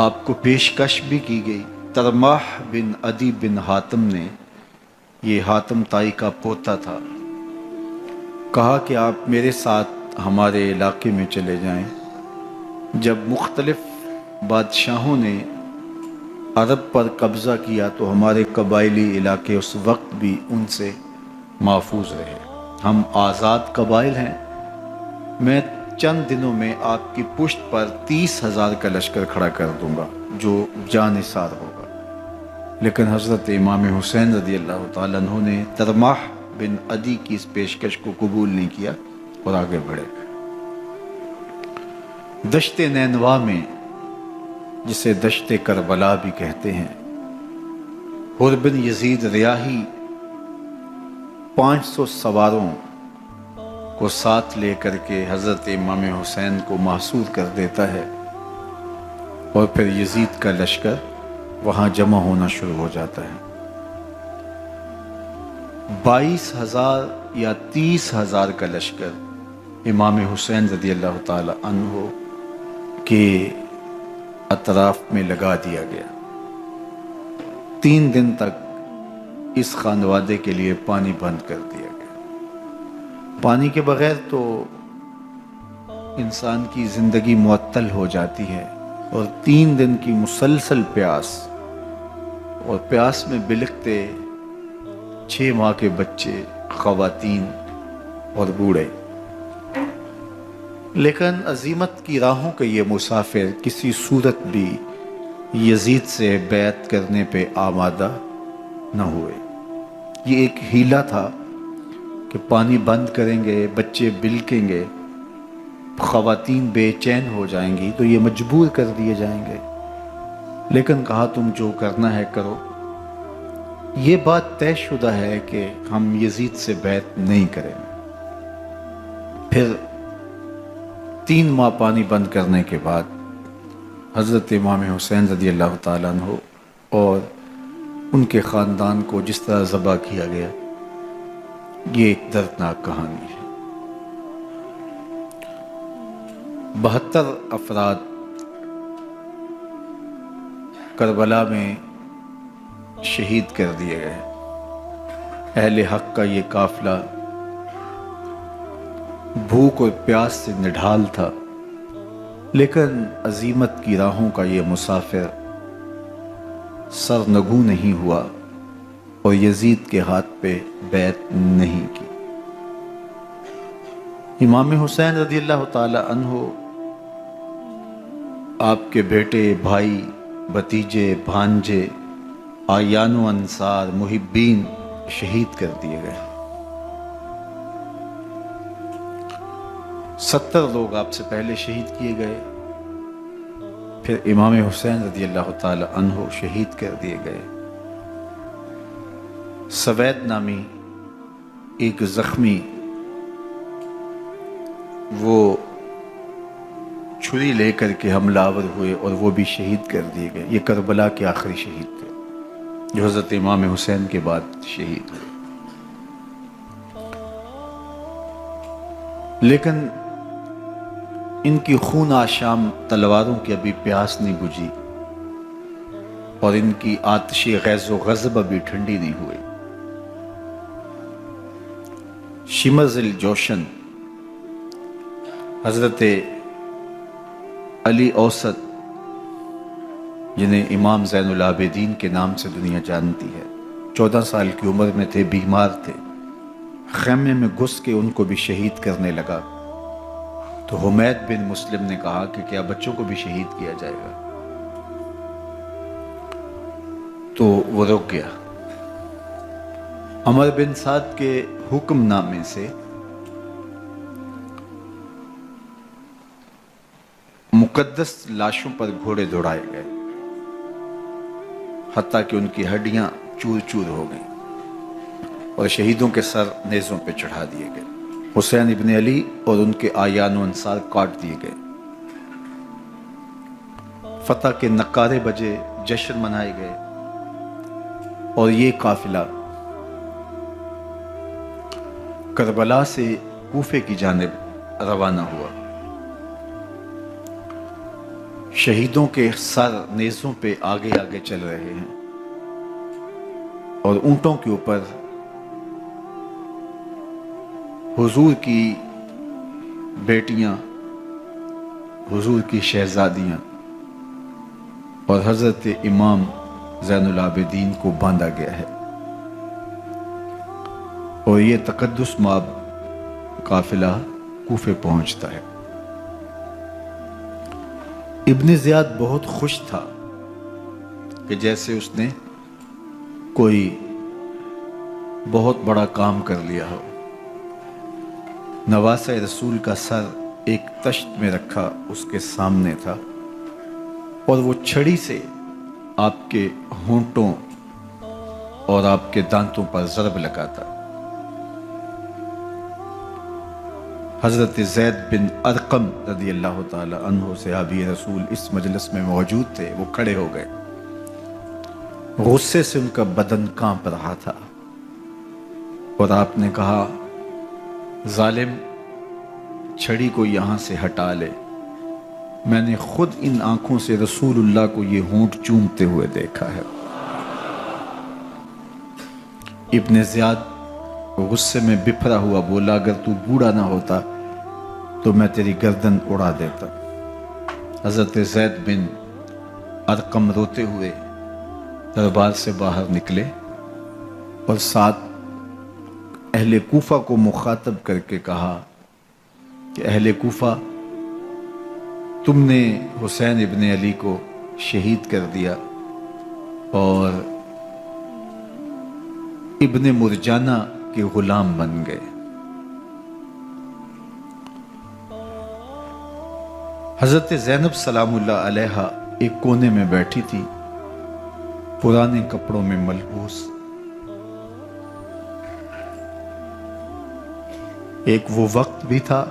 آپ کو پیشکش بھی کی گئی۔ ترماح بن عدی بن حاتم نے، یہ حاتم تائی کا پوتا تھا، کہا کہ آپ میرے ساتھ ہمارے علاقے میں چلے جائیں۔ جب مختلف بادشاہوں نے عرب پر قبضہ کیا تو ہمارے قبائلی علاقے اس وقت بھی ان سے محفوظ رہے۔ ہم آزاد قبائل ہیں، میں چند دنوں میں آپ کی پشت پر 30,000 کا لشکر کھڑا کر دوں گا جو جانثار ہوگا۔ لیکن حضرت امام حسین رضی اللہ تعالیٰ عنہ نے ترماح بن عدی کی اس پیشکش کو قبول نہیں کیا اور آگے بڑھے۔ دشت نینوا میں، جسے دشت کربلا بھی کہتے ہیں، حر بن یزید ریاحی 500 سواروں کو ساتھ لے کر کے حضرت امام حسین کو محصور کر دیتا ہے، اور پھر یزید کا لشکر وہاں جمع ہونا شروع ہو جاتا ہے۔ 22,000 یا 30,000 کا لشکر امام حسین رضی اللہ تعالی عنہ کے اطراف میں لگا دیا گیا۔ 3 دن تک اس خانوادے کے لیے پانی بند کر دیا گیا۔ پانی کے بغیر تو انسان کی زندگی معطل ہو جاتی ہے، اور 3 دن کی مسلسل پیاس، اور پیاس میں بلکتے 6 ماہ کے بچے، خواتین اور بوڑھے۔ لیکن عزیمت کی راہوں کے یہ مسافر کسی صورت بھی یزید سے بیعت کرنے پہ آمادہ نہ ہوئے۔ یہ ایک ہیلا تھا کہ پانی بند کریں گے، بچے بلکیں گے، خواتین بے چین ہو جائیں گی تو یہ مجبور کر دیے جائیں گے۔ لیکن کہا تم جو کرنا ہے کرو۔ یہ بات طے شدہ ہے کہ ہم یزید سے بیعت نہیں کریں گے۔ پھر 3 ماہ پانی بند کرنے کے بعد حضرت امام حسین رضی اللہ تعالیٰ عنہ اور ان کے خاندان کو جس طرح ذبح کیا گیا، یہ ایک دردناک کہانی ہے۔ 72 افراد کربلا میں شہید کر دیے گئے۔ اہل حق کا یہ قافلہ بھوک اور پیاس سے نڈھال تھا، لیکن عزیمت کی راہوں کا یہ مسافر سرنگوں نہیں ہوا اور یزید کے ہاتھ پہ بیعت نہیں کی۔ امام حسین رضی اللہ تعالی عنہ، آپ کے بیٹے، بھائی بھتیجے، بھانجے، آیان و انصار، محبین شہید کر دیے گئے۔ 70 لوگ آپ سے پہلے شہید کیے گئے، پھر امام حسین رضی اللہ تعالی عنہ شہید کر دیے گئے۔ سوید نامی ایک زخمی وہ چھری لے کر کے حملہ آور ہوئے اور وہ بھی شہید کر دیے گئے۔ یہ کربلا کے آخری شہید تھے جو حضرت امام حسین کے بعد شہید ہوئے۔ لیکن ان کی خون آشام تلواروں کی ابھی پیاس نہیں بجھی اور ان کی آتش غیظ و غضب ابھی ٹھنڈی نہیں ہوئی۔ شمر الجوشن حضرت علی اوسط، جنہیں امام زین العابدین کے نام سے دنیا جانتی ہے، 14 سال کی عمر میں تھے، بیمار تھے، خیمے میں گھس کے ان کو بھی شہید کرنے لگا تو حمید بن مسلم نے کہا کہ کیا بچوں کو بھی شہید کیا جائے گا؟ تو وہ رک گیا۔ عمر بن سعد کے حکم نامے سے مقدس لاشوں پر گھوڑے دوڑائے گئے، حتیٰ کہ ان کی ہڈیاں چور چور ہو گئیں اور شہیدوں کے سر نیزوں پہ چڑھا دیے گئے۔ حسین ابن علی اور ان کے آیان و انصار کاٹ دیے گئے۔ فتح کے نعرے بجے، جشن منائے گئے اور یہ قافلہ کربلا سے کوفے کی جانب روانہ ہوا۔ شہیدوں کے سر نیزوں پہ آگے آگے چل رہے ہیں اور اونٹوں کے اوپر حضور کی بیٹیاں، حضور کی شہزادیاں اور حضرت امام زین العابدین کو باندھا گیا ہے، اور یہ تقدس مآب قافلہ کوفے پہنچتا ہے۔ ابن زیاد بہت خوش تھا کہ جیسے اس نے کوئی بہت بڑا کام کر لیا ہو۔ نواسہ رسول کا سر ایک تشت میں رکھا اس کے سامنے تھا اور وہ چھڑی سے آپ کے ہونٹوں اور آپ کے دانتوں پر ضرب لگاتا۔ حضرت زید بن ارقم رضی اللہ تعالی عنہ صحابی رسول اس مجلس میں موجود تھے، وہ کھڑے ہو گئے۔ غصے سے ان کا بدن کانپ رہا تھا اور آپ نے کہا، ظالم، چھڑی کو یہاں سے ہٹا لے، میں نے خود ان آنکھوں سے رسول اللہ کو یہ ہونٹ چومتے ہوئے دیکھا ہے۔ ابن زیاد غصے میں بپھرا ہوا بولا، اگر تو بوڑھا نہ ہوتا تو میں تیری گردن اڑا دیتا۔ حضرت زید بن ارقم روتے ہوئے دربار سے باہر نکلے اور ساتھ اہل کوفہ کو مخاطب کر کے کہا کہ اہل کوفہ، تم نے حسین ابن علی کو شہید کر دیا اور ابن مرجانہ کے غلام بن گئے۔ حضرت زینب سلام اللہ علیہا ایک کونے میں بیٹھی تھی، پرانے کپڑوں میں ملبوس۔ ایک وہ وقت بھی تھا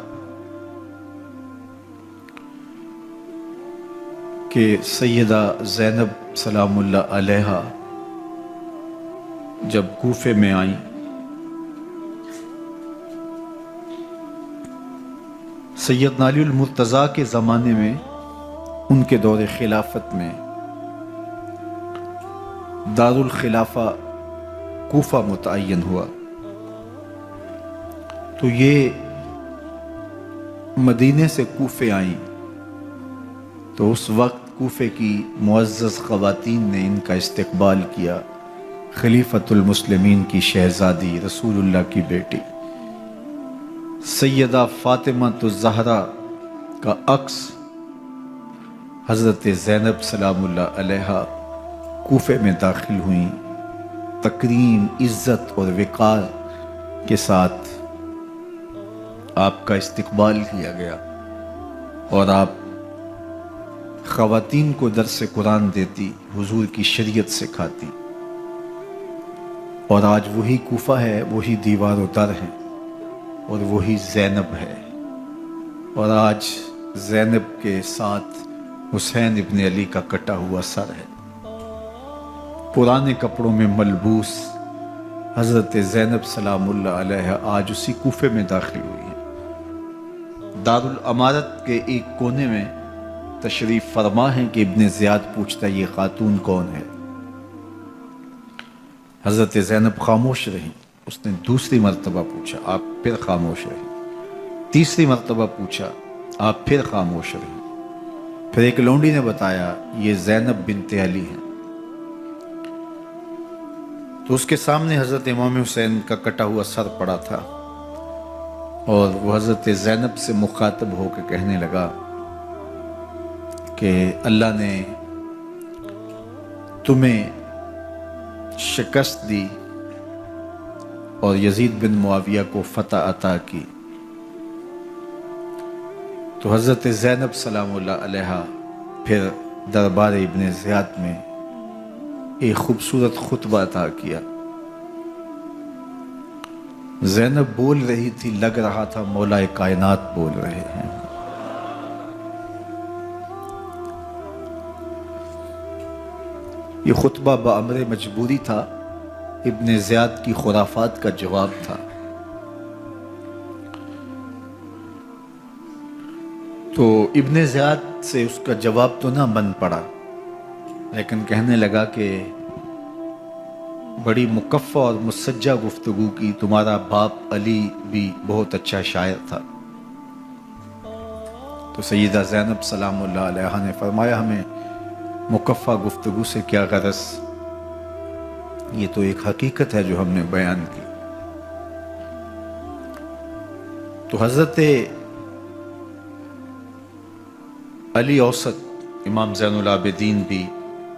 کہ سیدہ زینب سلام اللہ علیہا جب کوفے میں آئیں، سیدنا علی المرتضیٰ کے زمانے میں ان کے دور خلافت میں دارالخلافہ کوفہ متعین ہوا، تو یہ مدینے سے کوفے آئیں تو اس وقت کوفے کی معزز خواتین نے ان کا استقبال کیا۔ خلیفۃ المسلمین کی شہزادی، رسول اللہ کی بیٹی سیدہ فاطمہ الزہرا کا عکس حضرت زینب سلام اللہ علیہا کوفے میں داخل ہوئیں، تکریم، عزت اور وقار کے ساتھ آپ کا استقبال کیا گیا اور آپ خواتین کو درس قرآن دیتی، حضور کی شریعت سکھاتی، اور آج وہی کوفہ ہے، وہی دیوار و در ہے اور وہی زینب ہے، اور آج زینب کے ساتھ حسین ابن علی کا کٹا ہوا سر ہے۔ پرانے کپڑوں میں ملبوس حضرت زینب سلام اللہ علیہ آج اسی کوفے میں داخل ہوئی ہیں۔ دارالامارت کے ایک کونے میں تشریف فرما ہے کہ ابن زیاد پوچھتا ہے یہ خاتون کون ہے؟ حضرت زینب خاموش رہی۔ اس نے دوسری مرتبہ پوچھا، آپ پھر خاموش رہی۔ تیسری مرتبہ پوچھا، آپ پھر خاموش رہی۔ پھر ایک لونڈی نے بتایا یہ زینب بنت علی ہیں۔ تو اس کے سامنے حضرت امام حسین کا کٹا ہوا سر پڑا تھا اور وہ حضرت زینب سے مخاطب ہو کے کہنے لگا کہ اللہ نے تمہیں شکست دی اور یزید بن معاویہ کو فتح عطا کی۔ تو حضرت زینب سلام اللہ علیہ پھر دربار ابن زیاد میں ایک خوبصورت خطبہ عطا کیا۔ زینب بول رہی تھی، لگ رہا تھا مولا کائنات بول رہے ہیں۔ یہ خطبہ بامر مجبوری تھا، ابن زیاد کی خرافات کا جواب تھا۔ تو ابن زیاد سے اس کا جواب تو نہ بن پڑا، لیکن کہنے لگا کہ بڑی مکفہ اور مسجع گفتگو کی، تمہارا باپ علی بھی بہت اچھا شاعر تھا۔ تو سیدہ زینب سلام اللہ علیہ نے فرمایا ہمیں مکفہ گفتگو سے کیا غرض، یہ تو ایک حقیقت ہے جو ہم نے بیان کی۔ تو حضرت علی اوسط امام زین العابدین بھی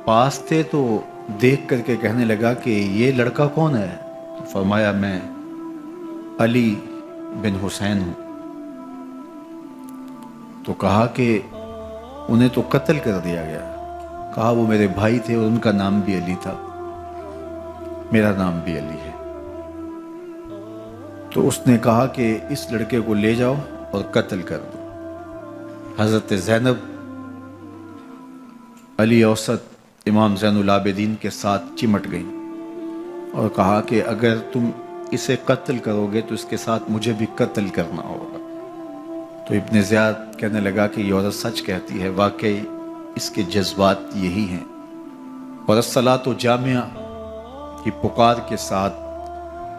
پاس تھے، تو دیکھ کر کے کہنے لگا کہ یہ لڑکا کون ہے؟ تو فرمایا میں علی بن حسین ہوں۔ تو کہا کہ انہیں تو قتل کر دیا گیا۔ کہا وہ میرے بھائی تھے اور ان کا نام بھی علی تھا، میرا نام بھی علی ہے۔ تو اس نے کہا کہ اس لڑکے کو لے جاؤ اور قتل کر دو۔ حضرت زینب علی اوسط امام زین العابدین کے ساتھ چمٹ گئیں اور کہا کہ اگر تم اسے قتل کرو گے تو اس کے ساتھ مجھے بھی قتل کرنا ہوگا۔ تو ابن زیاد کہنے لگا کہ یہ عورت سچ کہتی ہے، واقعی اس کے جذبات یہی ہیں۔ اور الصلاۃ جامعہ کی پکار کے ساتھ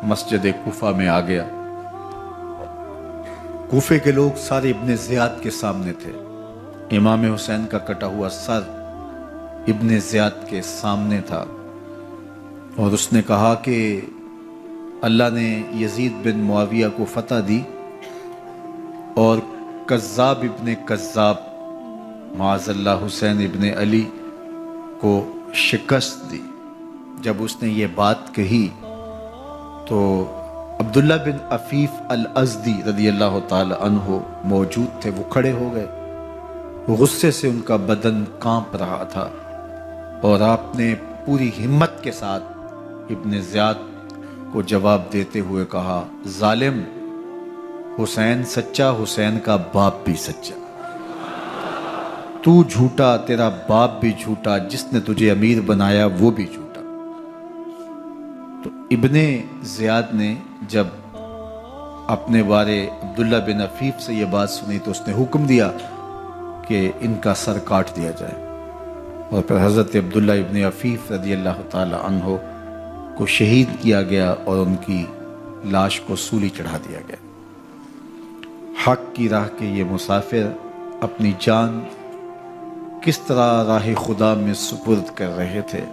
مسجد کوفہ میں آ گیا۔ کوفے کے لوگ سارے ابن زیاد کے سامنے تھے۔ امام حسین کا کٹا ہوا سر ابن زیاد کے سامنے تھا اور اس نے کہا کہ اللہ نے یزید بن معاویہ کو فتح دی اور کذاب ابن کذاب معاذ اللہ حسین ابن علی کو شکست دی۔ جب اس نے یہ بات کہی تو عبداللہ بن عفیف الازدی رضی اللہ تعالی عنہ موجود تھے، وہ کھڑے ہو گئے۔ غصے سے ان کا بدن کانپ رہا تھا اور آپ نے پوری ہمت کے ساتھ ابن زیاد کو جواب دیتے ہوئے کہا، ظالم، حسین سچا، حسین کا باپ بھی سچا، تو جھوٹا، تیرا باپ بھی جھوٹا، جس نے تجھے امیر بنایا وہ بھی جھوٹا۔ تو ابن زیاد نے جب اپنے بارے عبداللہ بن عفیف سے یہ بات سنی تو اس نے حکم دیا کہ ان کا سر کاٹ دیا جائے، اور پھر حضرت عبداللہ ابن عفیف رضی اللہ تعالی عنہ کو شہید کیا گیا اور ان کی لاش کو سولی چڑھا دیا گیا۔ حق کی راہ کے یہ مسافر اپنی جان کس طرح راہ خدا میں سپرد کر رہے تھے۔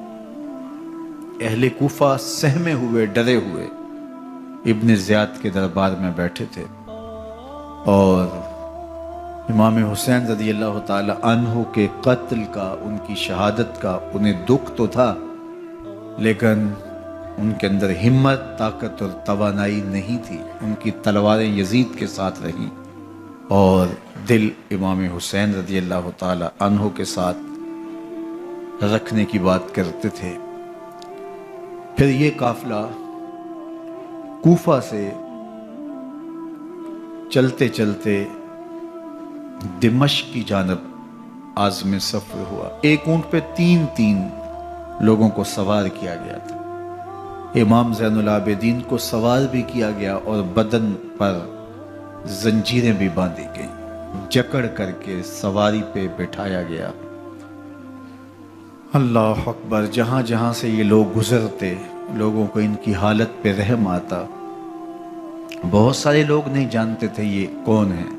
اہل کوفہ سہمے ہوئے، ڈرے ہوئے ابن زیاد کے دربار میں بیٹھے تھے اور امام حسین رضی اللہ تعالی عنہ کے قتل کا، ان کی شہادت کا انہیں دکھ تو تھا، لیکن ان کے اندر ہمت، طاقت اور توانائی نہیں تھی۔ ان کی تلواریں یزید کے ساتھ رہیں اور دل امام حسین رضی اللہ تعالی عنہ کے ساتھ رکھنے کی بات کرتے تھے۔ پھر یہ قافلہ کوفہ سے چلتے چلتے دمشق کی جانب عازم سفر ہوا۔ ایک اونٹ پہ تین لوگوں کو سوار کیا گیا تھا۔ امام زین العابدین کو سوار بھی کیا گیا اور بدن پر زنجیریں بھی باندھی گئیں، جکڑ کر کے سواری پہ بٹھایا گیا۔ اللہ اکبر! جہاں جہاں سے یہ لوگ گزرتے، لوگوں کو ان کی حالت پہ رحم آتا۔ بہت سارے لوگ نہیں جانتے تھے یہ کون ہیں۔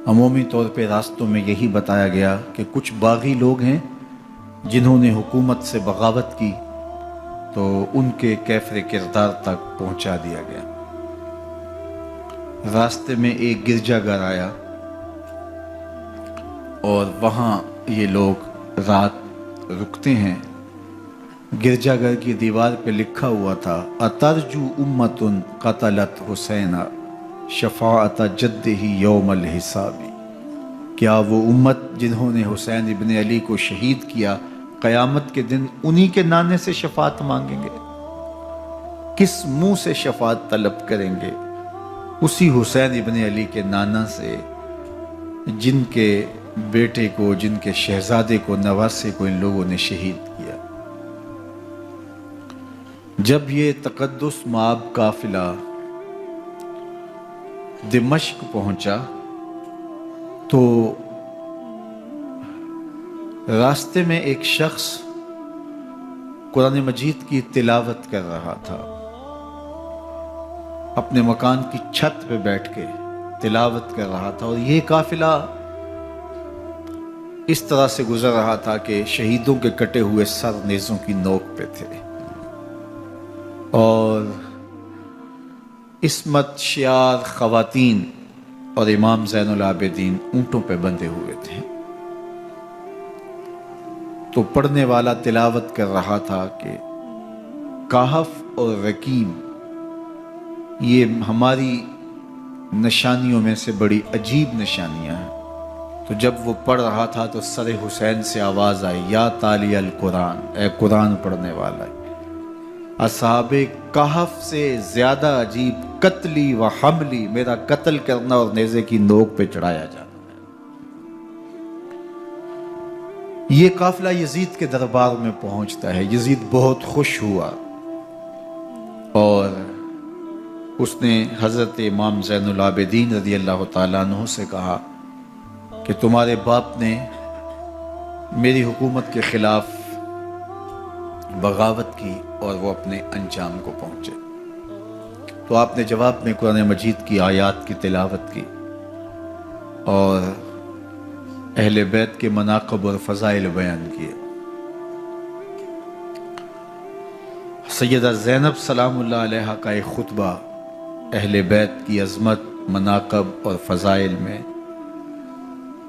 عمومی طور پہ راستوں میں یہی بتایا گیا کہ کچھ باغی لوگ ہیں جنہوں نے حکومت سے بغاوت کی، تو ان کے کیفر کردار تک پہنچا دیا گیا۔ راستے میں ایک گرجا گھر آیا اور وہاں یہ لوگ رات رکتے ہیں۔ گرجا گھر کی دیوار پہ لکھا ہوا تھا: اترجو امت قتلت حسین شفاعت جدہ یوم الحساب۔ کیا وہ امت جنہوں نے حسین ابن علی کو شہید کیا، قیامت کے دن انہی کے نانے سے شفاعت مانگیں گے؟ کس منہ سے شفاعت طلب کریں گے؟ اسی حسین ابن علی کے نانا سے، جن کے بیٹے کو، جن کے شہزادے کو، نواسے کو ان لوگوں نے شہید کیا۔ جب یہ تقدس مآب قافلہ دمشق پہنچا تو راستے میں ایک شخص قرآن مجید کی تلاوت کر رہا تھا۔ اپنے مکان کی چھت پہ بیٹھ کے تلاوت کر رہا تھا، اور یہ قافلہ اس طرح سے گزر رہا تھا کہ شہیدوں کے کٹے ہوئے سر نیزوں کی نوک پہ تھے، اور عصمت شیار خواتین اور امام زین العابدین اونٹوں پہ بندھے ہوئے تھے۔ تو پڑھنے والا تلاوت کر رہا تھا کہ کہف اور رقیم یہ ہماری نشانیوں میں سے بڑی عجیب نشانیاں ہیں۔ تو جب وہ پڑھ رہا تھا تو سر حسین سے آواز آئی: یا تالی القرآن، اے قرآن پڑھنے والا، اصحاب کہف سے زیادہ عجیب قتلی و حملی، میرا قتل کرنا اور نیزے کی نوک پہ چڑھایا جانا ہے۔ یہ قافلہ یزید کے دربار میں پہنچتا ہے۔ یزید بہت خوش ہوا اور اس نے حضرت امام زین العابدین رضی اللہ تعالیٰ عنہ سے کہا کہ تمہارے باپ نے میری حکومت کے خلاف بغاوت کی اور وہ اپنے انجام کو پہنچے۔ تو آپ نے جواب میں قرآن مجید کی آیات کی تلاوت کی اور اہل بیت کے مناقب اور فضائل بیان کیے۔ سیدہ زینب سلام اللہ علیہا کا ایک خطبہ اہل بیت کی عظمت، مناقب اور فضائل میں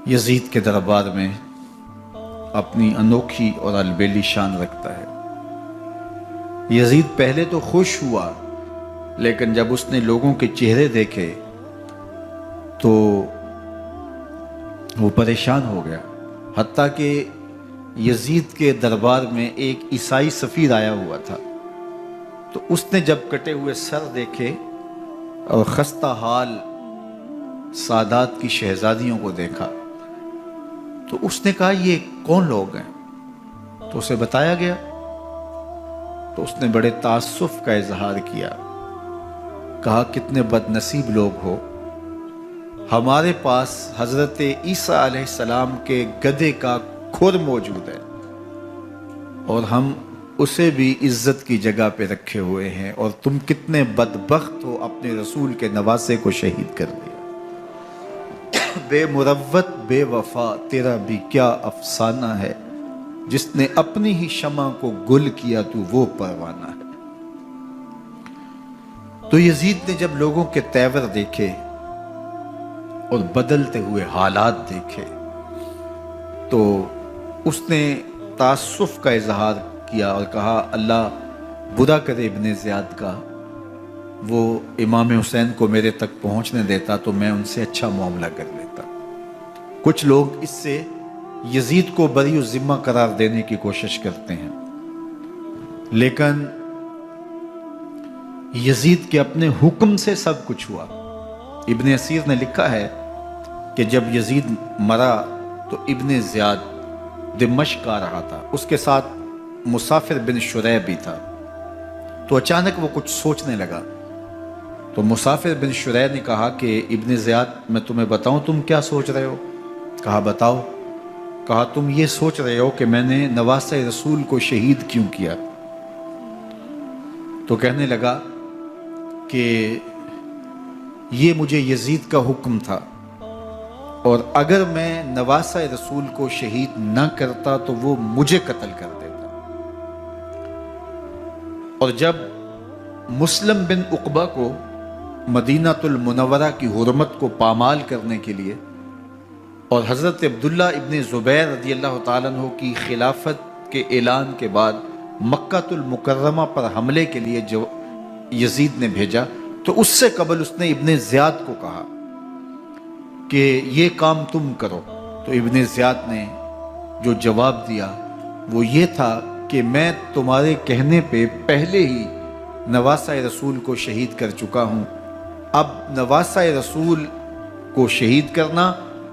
یزید کے دربار میں اپنی انوکھی اور البیلی شان رکھتا ہے۔ یزید پہلے تو خوش ہوا، لیکن جب اس نے لوگوں کے چہرے دیکھے تو وہ پریشان ہو گیا۔ حتیٰ کہ یزید کے دربار میں ایک عیسائی سفیر آیا ہوا تھا، تو اس نے جب کٹے ہوئے سر دیکھے اور خستہ حال سادات کی شہزادیوں کو دیکھا تو اس نے کہا یہ کون لوگ ہیں؟ تو اسے بتایا گیا، تو اس نے بڑے تعصف کا اظہار کیا، کہا کتنے بد نصیب لوگ ہو، ہمارے پاس حضرت عیسیٰ علیہ السلام کے گدھے کا کھر موجود ہے اور ہم اسے بھی عزت کی جگہ پہ رکھے ہوئے ہیں، اور تم کتنے بدبخت ہو، اپنے رسول کے نواسے کو شہید کر دیا۔ بے مروت بے وفا تیرا بھی کیا افسانہ ہے، جس نے اپنی ہی شمع کو گل کیا تو وہ پروانہ ہے۔ تو یزید نے جب لوگوں کے تیور دیکھے اور بدلتے ہوئے حالات دیکھے تو اس نے تعصف کا اظہار کیا اور کہا اللہ برا کرے ابن زیاد کا، وہ امام حسین کو میرے تک پہنچنے دیتا تو میں ان سے اچھا معاملہ کر لیتا۔ کچھ لوگ اس سے یزید کو بری الذمہ قرار دینے کی کوشش کرتے ہیں، لیکن یزید کے اپنے حکم سے سب کچھ ہوا۔ ابن اسیر نے لکھا ہے کہ جب یزید مرا تو ابن زیاد دمشق آ رہا تھا، اس کے ساتھ مسافر بن شریح بھی تھا، تو اچانک وہ کچھ سوچنے لگا۔ تو مسافر بن شریح نے کہا کہ ابن زیاد میں تمہیں بتاؤں تم کیا سوچ رہے ہو؟ کہا بتاؤ۔ کہا تم یہ سوچ رہے ہو کہ میں نے نواسہ رسول کو شہید کیوں کیا؟ تو کہنے لگا کہ یہ مجھے یزید کا حکم تھا، اور اگر میں نواسہ رسول کو شہید نہ کرتا تو وہ مجھے قتل کر دیتا۔ اور جب مسلم بن عقبہ کو مدینہ المنورہ کی حرمت کو پامال کرنے کے لیے اور حضرت عبداللہ ابن زبیر رضی اللہ تعالیٰ عنہ کی خلافت کے اعلان کے بعد مکہ المکرمہ پر حملے کے لیے جو یزید نے بھیجا، تو اس سے قبل اس نے ابن زیاد کو کہا کہ یہ کام تم کرو، تو ابن زیاد نے جو جواب دیا وہ یہ تھا کہ میں تمہارے کہنے پہ پہلے ہی نواسہ رسول کو شہید کر چکا ہوں، اب نواسہ رسول کو شہید کرنا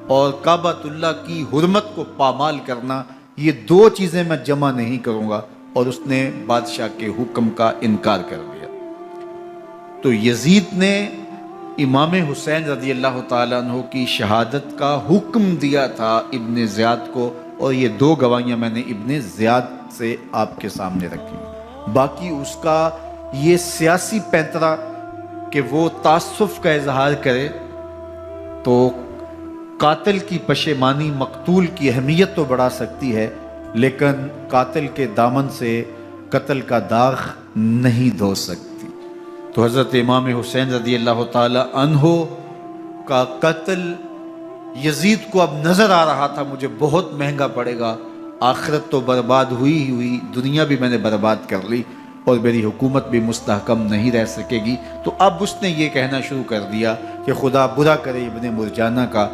اور کعبۃ اللہ کی حرمت کو پامال کرنا، یہ دو چیزیں میں جمع نہیں کروں گا، اور اس نے بادشاہ کے حکم کا انکار کر دیا۔ تو یزید نے امام حسین رضی اللہ تعالیٰ عنہ کی شہادت کا حکم دیا تھا ابن زیاد کو، اور یہ دو گواہیاں میں نے ابن زیاد سے آپ کے سامنے رکھی۔ باقی اس کا یہ سیاسی پینترا کہ وہ تعصف کا اظہار کرے، تو قاتل کی پشیمانی مقتول کی اہمیت تو بڑھا سکتی ہے، لیکن قاتل کے دامن سے قتل کا داغ نہیں دھو سکتی۔ تو حضرت امام حسین رضی اللہ تعالی عنہ کا قتل یزید کو اب نظر آ رہا تھا مجھے بہت مہنگا پڑے گا، آخرت تو برباد ہوئی ہی ہوئی، دنیا بھی میں نے برباد کر لی، اور میری حکومت بھی مستحکم نہیں رہ سکے گی۔ تو اب اس نے یہ کہنا شروع کر دیا کہ خدا برا کرے ابن مرجانہ کا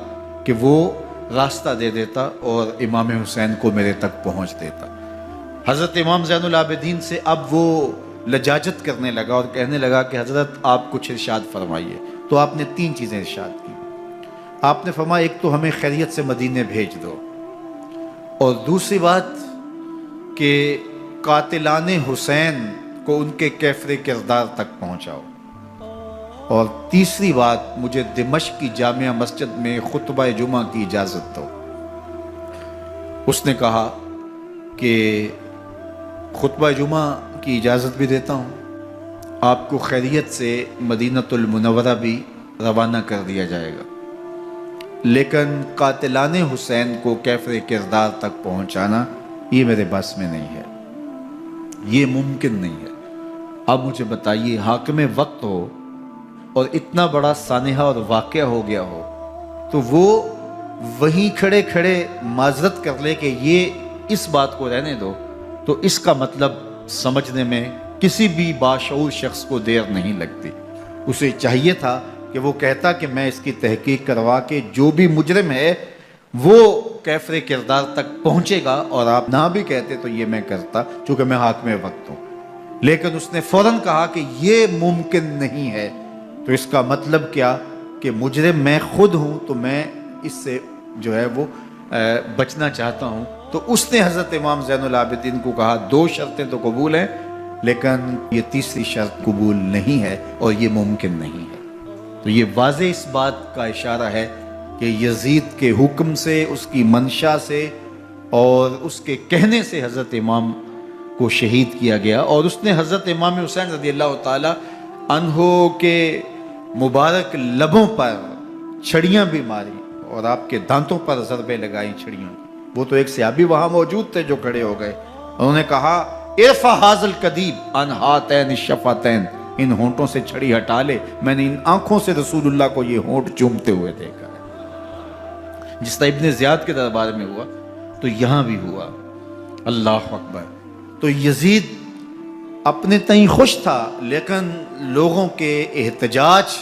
کہ وہ راستہ دے دیتا اور امام حسین کو میرے تک پہنچ دیتا۔ حضرت امام زین العابدین سے اب وہ لجاجت کرنے لگا اور کہنے لگا کہ حضرت آپ کچھ ارشاد فرمائیے۔ تو آپ نے تین چیزیں ارشاد کی۔ آپ نے فرمایا ایک تو ہمیں خیریت سے مدینے بھیج دو، اور دوسری بات کہ قاتلان حسین کو ان کے کیفر کردار تک پہنچاؤ، اور تیسری بات مجھے دمشق کی جامعہ مسجد میں خطبہ جمعہ کی اجازت دو۔ اس نے کہا کہ خطبہ جمعہ کی اجازت بھی دیتا ہوں، آپ کو خیریت سے مدینہ المنورہ بھی روانہ کر دیا جائے گا، لیکن قاتلان حسین کو کیفر کردار تک پہنچانا یہ میرے بس میں نہیں ہے، یہ ممکن نہیں ہے۔ اب مجھے بتائیے، حاکم وقت ہو اور اتنا بڑا سانحہ اور واقعہ ہو گیا ہو تو وہ وہیں کھڑے کھڑے معذرت کر لے کہ یہ اس بات کو رہنے دو، تو اس کا مطلب سمجھنے میں کسی بھی باشعور شخص کو دیر نہیں لگتی۔ اسے چاہیے تھا کہ وہ کہتا کہ میں اس کی تحقیق کروا کے جو بھی مجرم ہے وہ کیفر کردار تک پہنچے گا، اور آپ نہ بھی کہتے تو یہ میں کرتا چونکہ میں حاکم وقت ہوں۔ لیکن اس نے فوراً کہا کہ یہ ممکن نہیں ہے، تو اس کا مطلب کیا کہ مجرم میں خود ہوں، تو میں اس سے جو ہے وہ بچنا چاہتا ہوں۔ تو اس نے حضرت امام زین العابدین کو کہا دو شرطیں تو قبول ہیں، لیکن یہ تیسری شرط قبول نہیں ہے اور یہ ممکن نہیں ہے۔ تو یہ واضح اس بات کا اشارہ ہے کہ یزید کے حکم سے، اس کی منشا سے اور اس کے کہنے سے حضرت امام کو شہید کیا گیا، اور اس نے حضرت امام حسین رضی اللہ تعالی عنہ کے مبارک لبوں پر چھڑیاں بھی ماری اور آپ کے دانتوں پر ضربیں لگائیں چھڑیوں کی۔ وہ تو ایک صحابی وہاں موجود تھے جو کھڑے ہو گئے، انہوں نے کہا ارفع ھذا القدیب عن ھاتین الشفتین، ان ہونٹوں سے چھڑی ہٹا لے، میں نے ان آنکھوں سے رسول اللہ کو یہ ہونٹ چومتے ہوئے دیکھا ہے۔ جس طرح ابن زیاد کے دربار میں ہوا تو یہاں بھی ہوا۔ اللہ اکبر۔ تو یزید اپنے تئیں خوش تھا، لیکن لوگوں کے احتجاج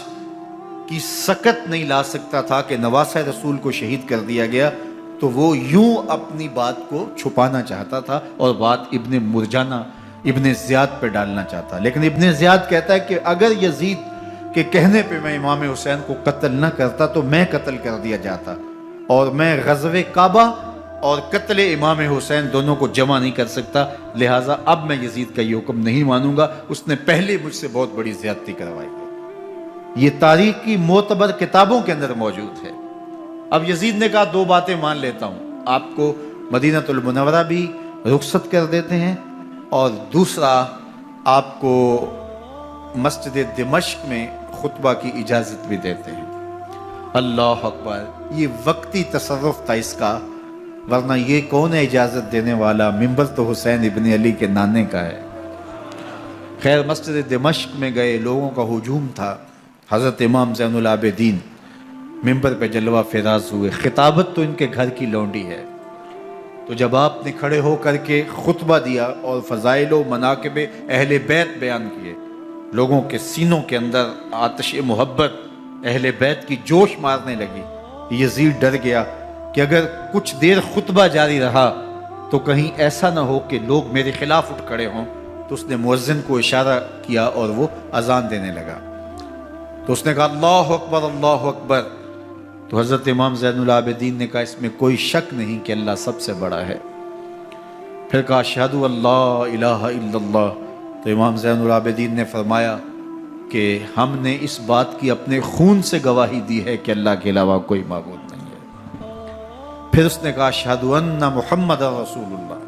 کی سکت نہیں لا سکتا تھا کہ نواسہ رسول کو شہید کر دیا گیا، تو وہ یوں اپنی بات کو چھپانا چاہتا تھا اور بات ابن مرجانہ ابن زیاد پہ ڈالنا چاہتا۔ لیکن ابن زیاد کہتا ہے کہ اگر یزید کے کہنے پہ میں امام حسین کو قتل نہ کرتا تو میں قتل کر دیا جاتا، اور میں غزوہ کعبہ اور قتل امام حسین دونوں کو جمع نہیں کر سکتا، لہٰذا اب میں یزید کا یہ حکم نہیں مانوں گا، اس نے پہلے مجھ سے بہت بڑی زیادتی کروائی ہے۔ یہ تاریخ کی معتبر کتابوں کے اندر موجود ہے۔ اب یزید نے کہا دو باتیں مان لیتا ہوں، آپ کو مدینہ المنورہ بھی رخصت کر دیتے ہیں، اور دوسرا آپ کو مسجد دمشق میں خطبہ کی اجازت بھی دیتے ہیں۔ اللہ اکبر۔ یہ وقتی تصرف تھا اس کا، ورنہ یہ کون ہے اجازت دینے والا؟ ممبر تو حسین ابن علی کے نانے کا ہے۔ خیر، مسجد دمشق میں گئے، لوگوں کا ہجوم تھا، حضرت امام زین العابدین ممبر پہ جلوہ فراز ہوئے۔ خطابت تو ان کے گھر کی لونڈی ہے، تو جب آپ نے کھڑے ہو کر کے خطبہ دیا اور فضائل و مناقب اہل بیت بیان کیے، لوگوں کے سینوں کے اندر آتش محبت اہل بیت کی جوش مارنے لگی۔ یزید ڈر گیا کہ اگر کچھ دیر خطبہ جاری رہا تو کہیں ایسا نہ ہو کہ لوگ میرے خلاف اٹھ کھڑے ہوں، تو اس نے مؤذن کو اشارہ کیا اور وہ اذان دینے لگا۔ تو اس نے کہا اللہ اکبر اللہ اکبر، تو حضرت امام زین العابدین نے کہا اس میں کوئی شک نہیں کہ اللہ سب سے بڑا ہے۔ پھر کہا اشہد اللہ الہ الا اللہ، تو امام زین العابدین نے فرمایا کہ ہم نے اس بات کی اپنے خون سے گواہی دی ہے کہ اللہ کے علاوہ کوئی معبود نہیں ہے۔ پھر اس نے کہا اشہد ان محمد رسول اللہ،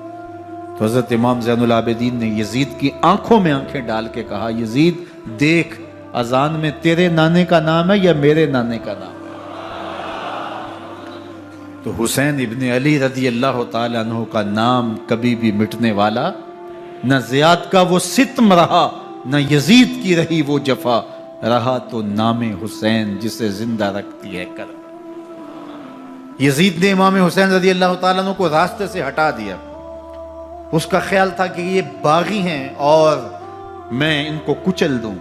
تو حضرت امام زین العابدین نے یزید کی آنکھوں میں آنکھیں ڈال کے کہا یزید دیکھ، اذان میں تیرے نانے کا نام ہے یا میرے نانے کا نام ہے؟ تو حسین ابن علی رضی اللہ تعالیٰ عنہ کا نام کبھی بھی مٹنے والا نہ زیاد کا وہ ستم رہا، نہ یزید کی رہی وہ جفا، رہا تو نام حسین جسے زندہ رکھتی ہے کرم۔ یزید نے امام حسین رضی اللہ تعالیٰ عنہ کو راستے سے ہٹا دیا۔ اس کا خیال تھا کہ یہ باغی ہیں اور میں ان کو کچل دوں۔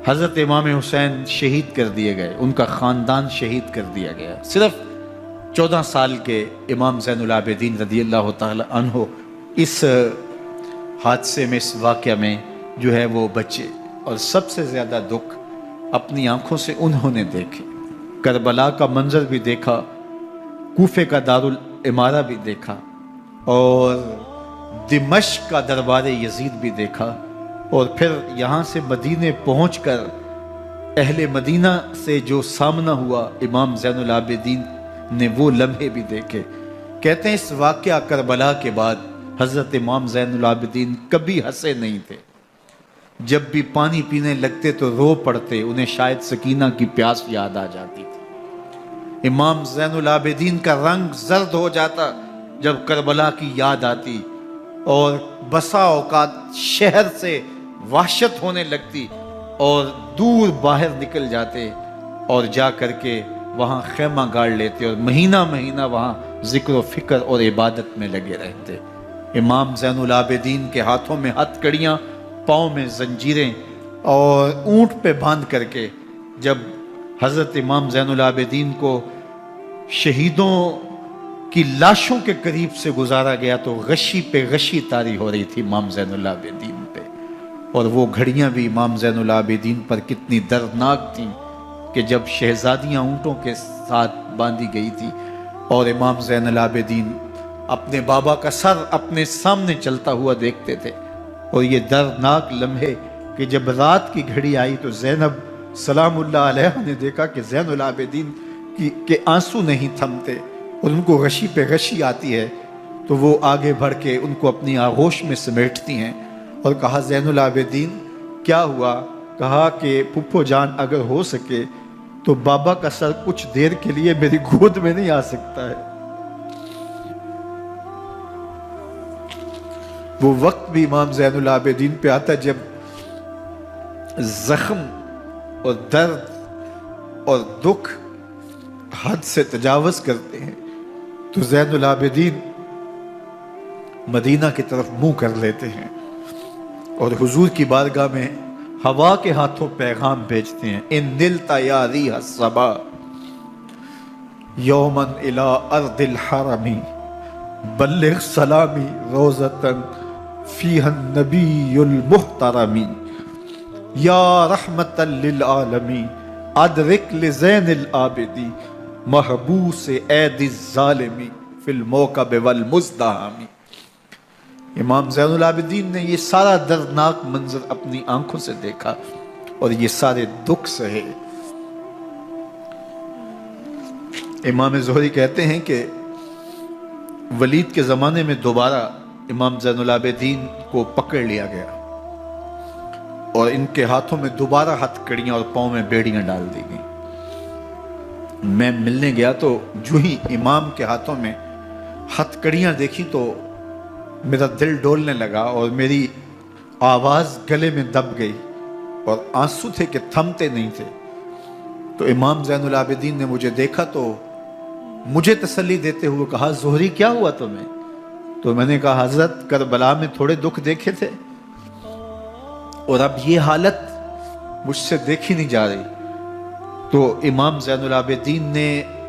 حضرت امام حسین شہید کر دیے گئے، ان کا خاندان شہید کر دیا گیا۔ صرف 14 سال کے امام زین العابدین رضی اللہ تعالیٰ عنہ اس حادثے میں، اس واقعہ میں جو ہے وہ بچے، اور سب سے زیادہ دکھ اپنی آنکھوں سے انہوں نے دیکھے۔ کربلا کا منظر بھی دیکھا، کوفے کا دارالعمارہ بھی دیکھا، اور دمشق کا دربار یزید بھی دیکھا، اور پھر یہاں سے مدینے پہنچ کر اہل مدینہ سے جو سامنا ہوا امام زین العابدین نے وہ لمحے بھی دیکھے۔ کہتے ہیں اس واقعہ کربلا کے بعد حضرت امام زین العابدین کبھی ہنسے نہیں تھے۔ جب بھی پانی پینے لگتے تو رو پڑتے، انہیں شاید سکینہ کی پیاس یاد آ جاتی تھی۔ امام زین العابدین کا رنگ زرد ہو جاتا جب کربلا کی یاد آتی، اور بسا اوقات شہر سے وحشت ہونے لگتی اور دور باہر نکل جاتے اور جا کر کے وہاں خیمہ گاڑ لیتے اور مہینہ مہینہ وہاں ذکر و فکر اور عبادت میں لگے رہتے۔ امام زین العابدین کے ہاتھوں میں ہتھ کڑیاں، پاؤں میں زنجیریں، اور اونٹ پہ باندھ کر کے جب حضرت امام زین العابدین کو شہیدوں کی لاشوں کے قریب سے گزارا گیا تو غشی پہ غشی طاری ہو رہی تھی امام زین العابدین پہ، اور وہ گھڑیاں بھی امام زین العابدین پر کتنی دردناک تھیں کہ جب شہزادیاں اونٹوں کے ساتھ باندھی گئی تھی اور امام زین العابدین اپنے بابا کا سر اپنے سامنے چلتا ہوا دیکھتے تھے، اور یہ دردناک لمحے کہ جب رات کی گھڑی آئی تو زینب سلام اللہ علیہ نے دیکھا کہ زین العابدین کے آنسو نہیں تھمتے اور ان کو غشی پہ غشی آتی ہے، تو وہ آگے بڑھ کے ان کو اپنی آغوش میں سمیٹتی ہیں اور کہا زین العابدین کیا ہوا؟ کہا کہ پھپھو جان اگر ہو سکے تو بابا کا سر کچھ دیر کے لیے میری گود میں نہیں آ سکتا ہے۔ وہ وقت بھی امام زین العابدین پہ آتا جب زخم اور درد اور دکھ حد سے تجاوز کرتے ہیں تو زین العابدین مدینہ کی طرف منہ کر لیتے ہیں اور حضور کی بارگاہ میں ہوا کے ہاتھوں پیغام بھیجتے ہیں، ان نلتا یا ریح الصبا یومن الی ارض الحرمی بلغ سلامی روزتن فیہا النبی المحترمی یا رحمتا للعالمین ادرک لزین العابدی محبوس عید الظالمی فی الموکب والمزدحمی۔ امام زین العابدین نے یہ سارا دردناک منظر اپنی آنکھوں سے دیکھا اور یہ سارے دکھ سہے۔ امام زہری کہتے ہیں کہ ولید کے زمانے میں دوبارہ امام زین العابدین کو پکڑ لیا گیا اور ان کے ہاتھوں میں دوبارہ ہتھ کڑیاں اور پاؤں میں بیڑیاں ڈال دی گئیں۔ میں ملنے گیا تو جو ہی امام کے ہاتھوں میں ہتھ کڑیاں دیکھی تو میرا دل ڈولنے لگا اور میری آواز گلے میں دب گئی اور آنسو تھے کہ تھمتے نہیں تھے۔ تو امام زین العابدین نے مجھے دیکھا تو مجھے تسلی دیتے ہوئے کہا، زہری کیا ہوا تمہیں؟ تو میں نے کہا، حضرت کربلا میں تھوڑے دکھ دیکھے تھے اور اب یہ حالت مجھ سے دیکھی نہیں جا رہی۔ تو امام زین العابدین نے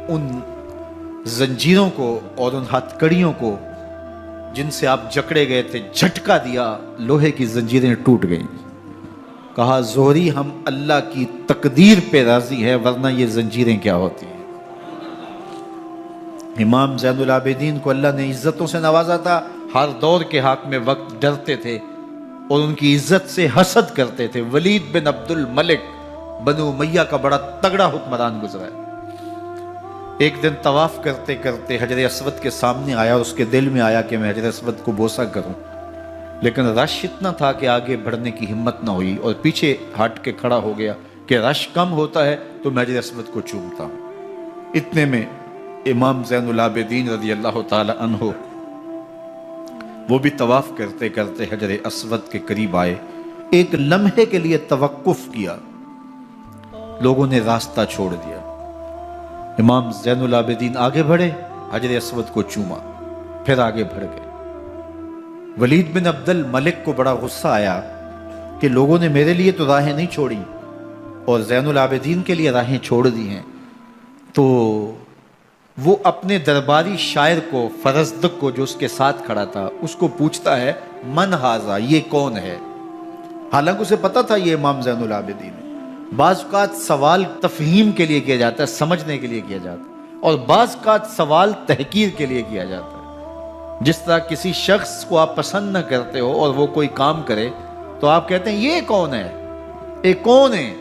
ان زنجیروں کو اور ان ہتھ کڑیوں کو جن سے آپ جکڑے گئے تھے جھٹکا دیا، لوہے کی زنجیریں ٹوٹ گئیں۔ کہا، زہری ہم اللہ کی تقدیر پہ راضی ہے ورنہ یہ زنجیریں کیا ہوتی ہیں۔ امام زین العابدین کو اللہ نے عزتوں سے نوازا تھا، ہر دور کے حاکم وقت ڈرتے تھے اور ان کی عزت سے حسد کرتے تھے۔ ولید بن عبد الملک بنو امیہ کا بڑا تگڑا حکمران گزرا ہے۔ ایک دن طواف کرتے کرتے حجر اسود کے سامنے آیا اور اس کے دل میں آیا کہ میں حجر اسود کو بوسہ کروں، لیکن رش اتنا تھا کہ آگے بڑھنے کی ہمت نہ ہوئی اور پیچھے ہٹ کے کھڑا ہو گیا کہ رش کم ہوتا ہے تو میں حجر اسود کو چومتا ہوں۔ اتنے میں امام زین العابدین رضی اللہ تعالی عنہ وہ بھی طواف کرتے کرتے حجر اسود کے قریب آئے، ایک لمحے کے لیے توقف کیا، لوگوں نے راستہ چھوڑ دیا۔ امام زین العابدین آگے بڑھے، حجر اسود کو چوما، پھر آگے بڑھ گئے۔ ولید بن عبد الملک کو بڑا غصہ آیا کہ لوگوں نے میرے لیے تو راہیں نہیں چھوڑی اور زین العابدین کے لیے راہیں چھوڑ دی ہیں۔ تو وہ اپنے درباری شاعر کو، فرزدق کو جو اس کے ساتھ کھڑا تھا، اس کو پوچھتا ہے، من ہاذا، یہ کون ہے؟ حالانکہ اسے پتا تھا یہ امام زین العابدین ہے۔ بعض اوقات سوال تفہیم کے لیے کیا جاتا ہے، سمجھنے کے لیے کیا جاتا ہے، اور بعض اوقات سوال تحقیر کے لیے کیا جاتا ہے۔ جس طرح کسی شخص کو آپ پسند نہ کرتے ہو اور وہ کوئی کام کرے تو آپ کہتے ہیں یہ کون ہے، یہ کون ہے؟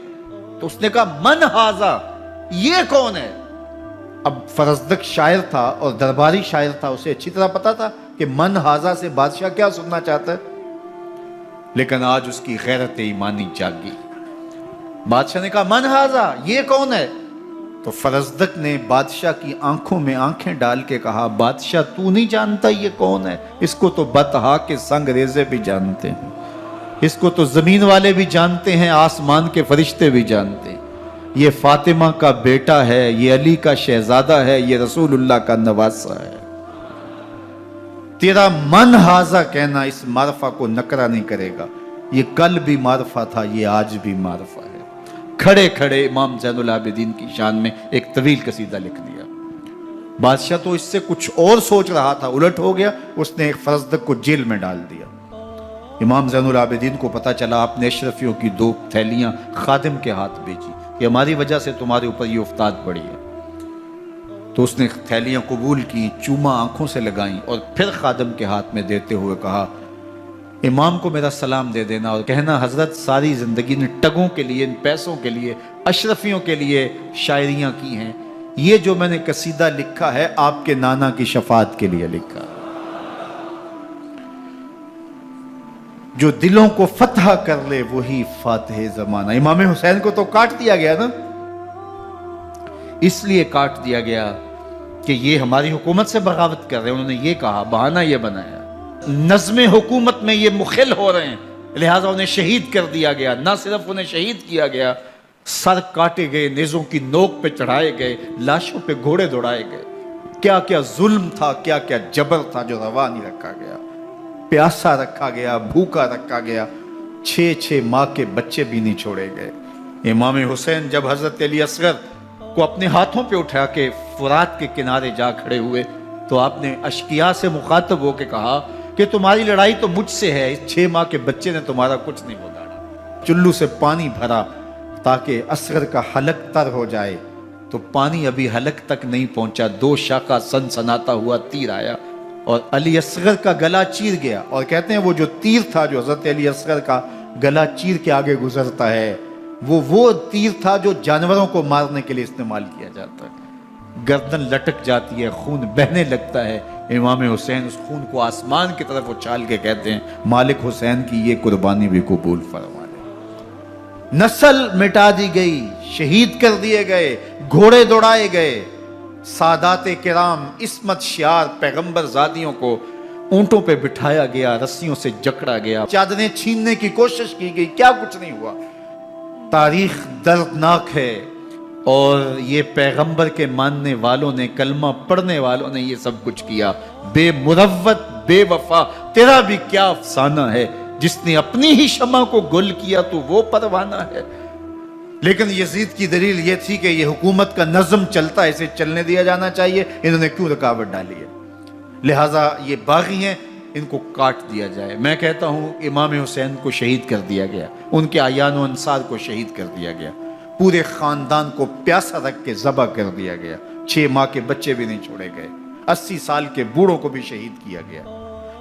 تو اس نے کہا من ہاذا، یہ کون ہے؟ اب فرزدق شاعر تھا اور درباری شاعر تھا، اسے اچھی طرح پتا تھا کہ من ہاذا سے بادشاہ کیا سننا چاہتا ہے، لیکن آج اس کی غیرت ایمانی جاگی۔ بادشاہ نے کہا من ہاذا، یہ کون ہے؟ تو فرزدق نے بادشاہ کی آنکھوں میں آنکھیں ڈال کے کہا، بادشاہ تو نہیں جانتا یہ کون ہے؟ اس کو تو بطحا کے سنگ ریزے بھی جانتے ہیں، اس کو تو زمین والے بھی جانتے ہیں، آسمان کے فرشتے بھی جانتے ہیں۔ یہ فاطمہ کا بیٹا ہے، یہ علی کا شہزادہ ہے، یہ رسول اللہ کا نواسہ ہے۔ تیرا من ہاذا کہنا اس معرفہ کو نکرا نہیں کرے گا، یہ کل بھی معرفہ تھا، یہ آج بھی معرفہ ہے۔ کھڑے کھڑے امام زین العابدین کی شان میں ایک طویل قصیدہ لکھ دیا۔ بادشاہ تو اس سے کچھ اور سوچ رہا تھا، الٹ ہو گیا، اس نے ایک فرزدق کو جیل میں ڈال دیا۔ امام زین العابدین کو پتا چلا، آپ نے اشرفیوں کی 2 تھیلیاں خادم کے ہاتھ بھیجی کہ ہماری وجہ سے تمہارے اوپر یہ افتاد پڑی ہے۔ تو اس نے تھیلیاں قبول کی، چوما آنکھوں سے لگائیں اور پھر خادم کے ہاتھ میں دیتے ہوئے کہا، امام کو میرا سلام دے دینا اور کہنا حضرت ساری زندگی نے ٹگوں کے لیے، ان پیسوں کے لیے، اشرفیوں کے لیے شاعریاں کی ہیں، یہ جو میں نے قصیدہ لکھا ہے آپ کے نانا کی شفاعت کے لیے لکھا، جو دلوں کو فتح کر لے وہی فاتح زمانہ۔ امام حسین کو تو کاٹ دیا گیا نا، اس لیے کاٹ دیا گیا کہ یہ ہماری حکومت سے بغاوت کر رہے ہیں، انہوں نے یہ کہا، بہانہ یہ بنایا، نظم حکومت میں یہ مخل ہو رہے ہیں، لہٰذا انہیں شہید کر دیا گیا۔ نہ صرف انہیں شہید کیا گیا سر کاٹے گئے، نیزوں کی نوک پہ چڑھائے گئے، لاشوں پہ گھوڑے دوڑائے گئے. کیا کیا ظلم تھا، کیا کیا جبر تھا جو روا نہیں رکھا گیا. پیاسا رکھا گیا، بھوکا رکھا گیا، 6 ماہ کے بچے بھی نہیں چھوڑے گئے. امام حسین جب حضرت علی اصغر کو اپنے ہاتھوں پہ اٹھا کے فرات کے کنارے جا کھڑے ہوئے تو آپ نے اشقیاء سے مخاطب ہو کے کہا کہ تمہاری لڑائی تو مجھ سے ہے، اس 6 ماہ کے بچے نے تمہارا کچھ نہیں بگاڑا. چلو سے پانی بھرا تاکہ اصغر کا حلق تر ہو جائے، تو پانی ابھی حلق تک نہیں پہنچا، 2 شاخہ سنسناتا ہوا تیر آیا اور علی اصغر کا گلا چیر گیا. اور کہتے ہیں وہ جو تیر تھا جو حضرت علی اصغر کا گلا چیر کے آگے گزرتا ہے، وہ تیر تھا جو جانوروں کو مارنے کے لیے استعمال کیا جاتا ہے. گردن لٹک جاتی ہے، خون بہنے لگتا ہے. امام حسین اس خون کو آسمان کی طرف اچھال کے کہتے ہیں مالک حسین کی یہ قربانی بھی قبول فرما لے. نسل مٹا دی گئی، شہید کر دیے گئے، گھوڑے دوڑائے گئے. سادات کرام عصمت شعار پیغمبر زادیوں کو اونٹوں پہ بٹھایا گیا، رسیوں سے جکڑا گیا، چادریں چھیننے کی کوشش کی گئی، کیا کچھ نہیں ہوا. تاریخ دردناک ہے اور یہ پیغمبر کے ماننے والوں نے، کلمہ پڑھنے والوں نے یہ سب کچھ کیا. بے مروت، بے وفا، تیرا بھی کیا افسانہ ہے. جس نے اپنی ہی شمع کو گل کیا تو وہ پروانہ ہے. لیکن یزید کی دلیل یہ تھی کہ یہ حکومت کا نظم چلتا ہے، اسے چلنے دیا جانا چاہیے، انہوں نے کیوں رکاوٹ ڈالی ہے، لہٰذا یہ باغی ہیں، ان کو کاٹ دیا جائے. میں کہتا ہوں امام حسین کو شہید کر دیا گیا، ان کے اعیان و انصار کو شہید کر دیا گیا، پورے خاندان کو پیاسا رکھ کے ذبح کر دیا گیا، 6 ماہ کے بچے بھی نہیں چھوڑے گئے، 80 سال کے بوڑھوں کو بھی شہید کیا گیا،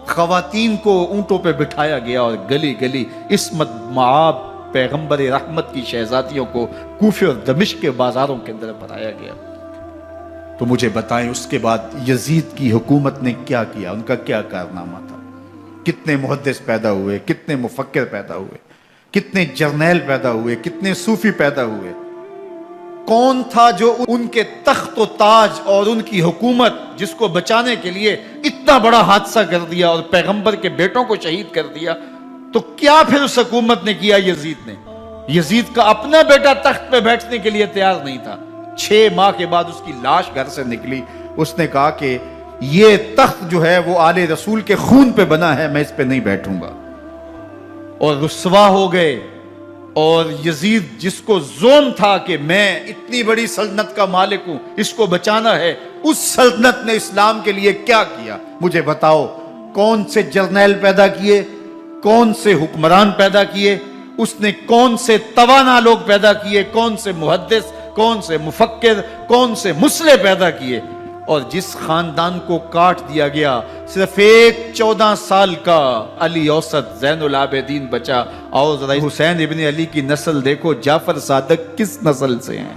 خواتین کو اونٹوں پہ بٹھایا گیا اور گلی گلی عصمت معاب پیغمبر رحمت کی شہزادیوں کو کوفے اور دمشق کے بازاروں کے اندر بھرایا گیا. تو مجھے بتائیں اس کے بعد یزید کی حکومت نے کیا کیا، ان کا کیا کارنامہ تھا؟ کتنے محدث پیدا ہوئے، کتنے مفکر پیدا ہوئے، کتنے جرنیل پیدا ہوئے، کتنے صوفی پیدا ہوئے. کون تھا جو ان کے تخت و تاج اور ان کی حکومت جس کو بچانے کے لیے اتنا بڑا حادثہ کر دیا اور پیغمبر کے بیٹوں کو شہید کر دیا؟ تو کیا پھر اس حکومت نے کیا؟ یزید نے، یزید کا اپنا بیٹا تخت پہ بیٹھنے کے لیے تیار نہیں تھا. 6 ماہ کے بعد اس کی لاش گھر سے نکلی، اس نے کہا کہ یہ تخت جو ہے وہ آل رسول کے خون پہ بنا ہے، میں اس پہ نہیں بیٹھوں گا. اور رسوا ہو گئے. اور یزید جس کو زوم تھا کہ میں اتنی بڑی سلطنت کا مالک ہوں، اس کو بچانا ہے، اس سلطنت نے اسلام کے لیے کیا کیا؟ مجھے بتاؤ، کون سے جرنیل پیدا کیے، کون سے حکمران پیدا کیے، اس نے کون سے توانا لوگ پیدا کیے، کون سے محدث، کون سے مفکر، کون سے مسلح پیدا کیے. اور جس خاندان کو کاٹ دیا گیا، صرف ایک 14 سال کا علی اوسط زین العابدین بچا. اور ذرا حسین ابن علی کی نسل دیکھو، جعفر صادق کس نسل سے ہیں،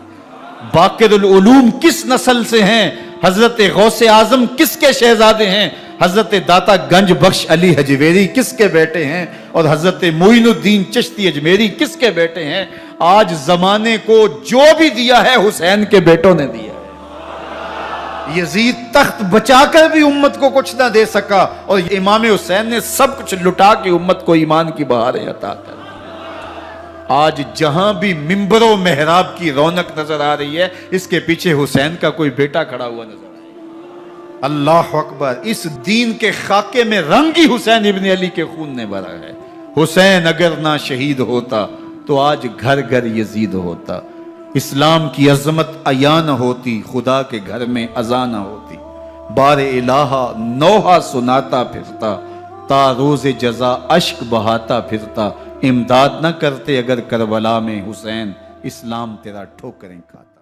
باقر العلوم کس نسل سے ہیں، حضرت غوث اعظم کس کے شہزادے ہیں، حضرت داتا گنج بخش علی حجویری کس کے بیٹے ہیں، اور حضرت معین الدین چشتی اجمیری کس کے بیٹے ہیں. آج زمانے کو جو بھی دیا ہے حسین کے بیٹوں نے دیا ہے. یزید تخت بچا کر بھی امت کو کچھ نہ دے سکا، اور امام حسین نے سب کچھ لٹا کے امت کو ایمان کی بہاریں عطا کر. آج جہاں بھی ممبر و محراب کی رونق نظر آ رہی ہے، اس کے پیچھے حسین کا کوئی بیٹا کھڑا ہوا نظر آ رہا ہے. اللہ اکبر. اس دین کے خاکے میں رنگ ہی حسین ابن علی کے خون نے بھرا ہے. حسین اگر نہ شہید ہوتا تو آج گھر گھر یزید ہوتا، اسلام کی عظمت عیاں نہ ہوتی، خدا کے گھر میں اذان نہ ہوتی. بار الہ نوحہ سناتا پھرتا، تا روز جزا اشک بہاتا پھرتا. امداد نہ کرتے اگر کربلا میں حسین، اسلام تیرا ٹھوکریں کھاتا.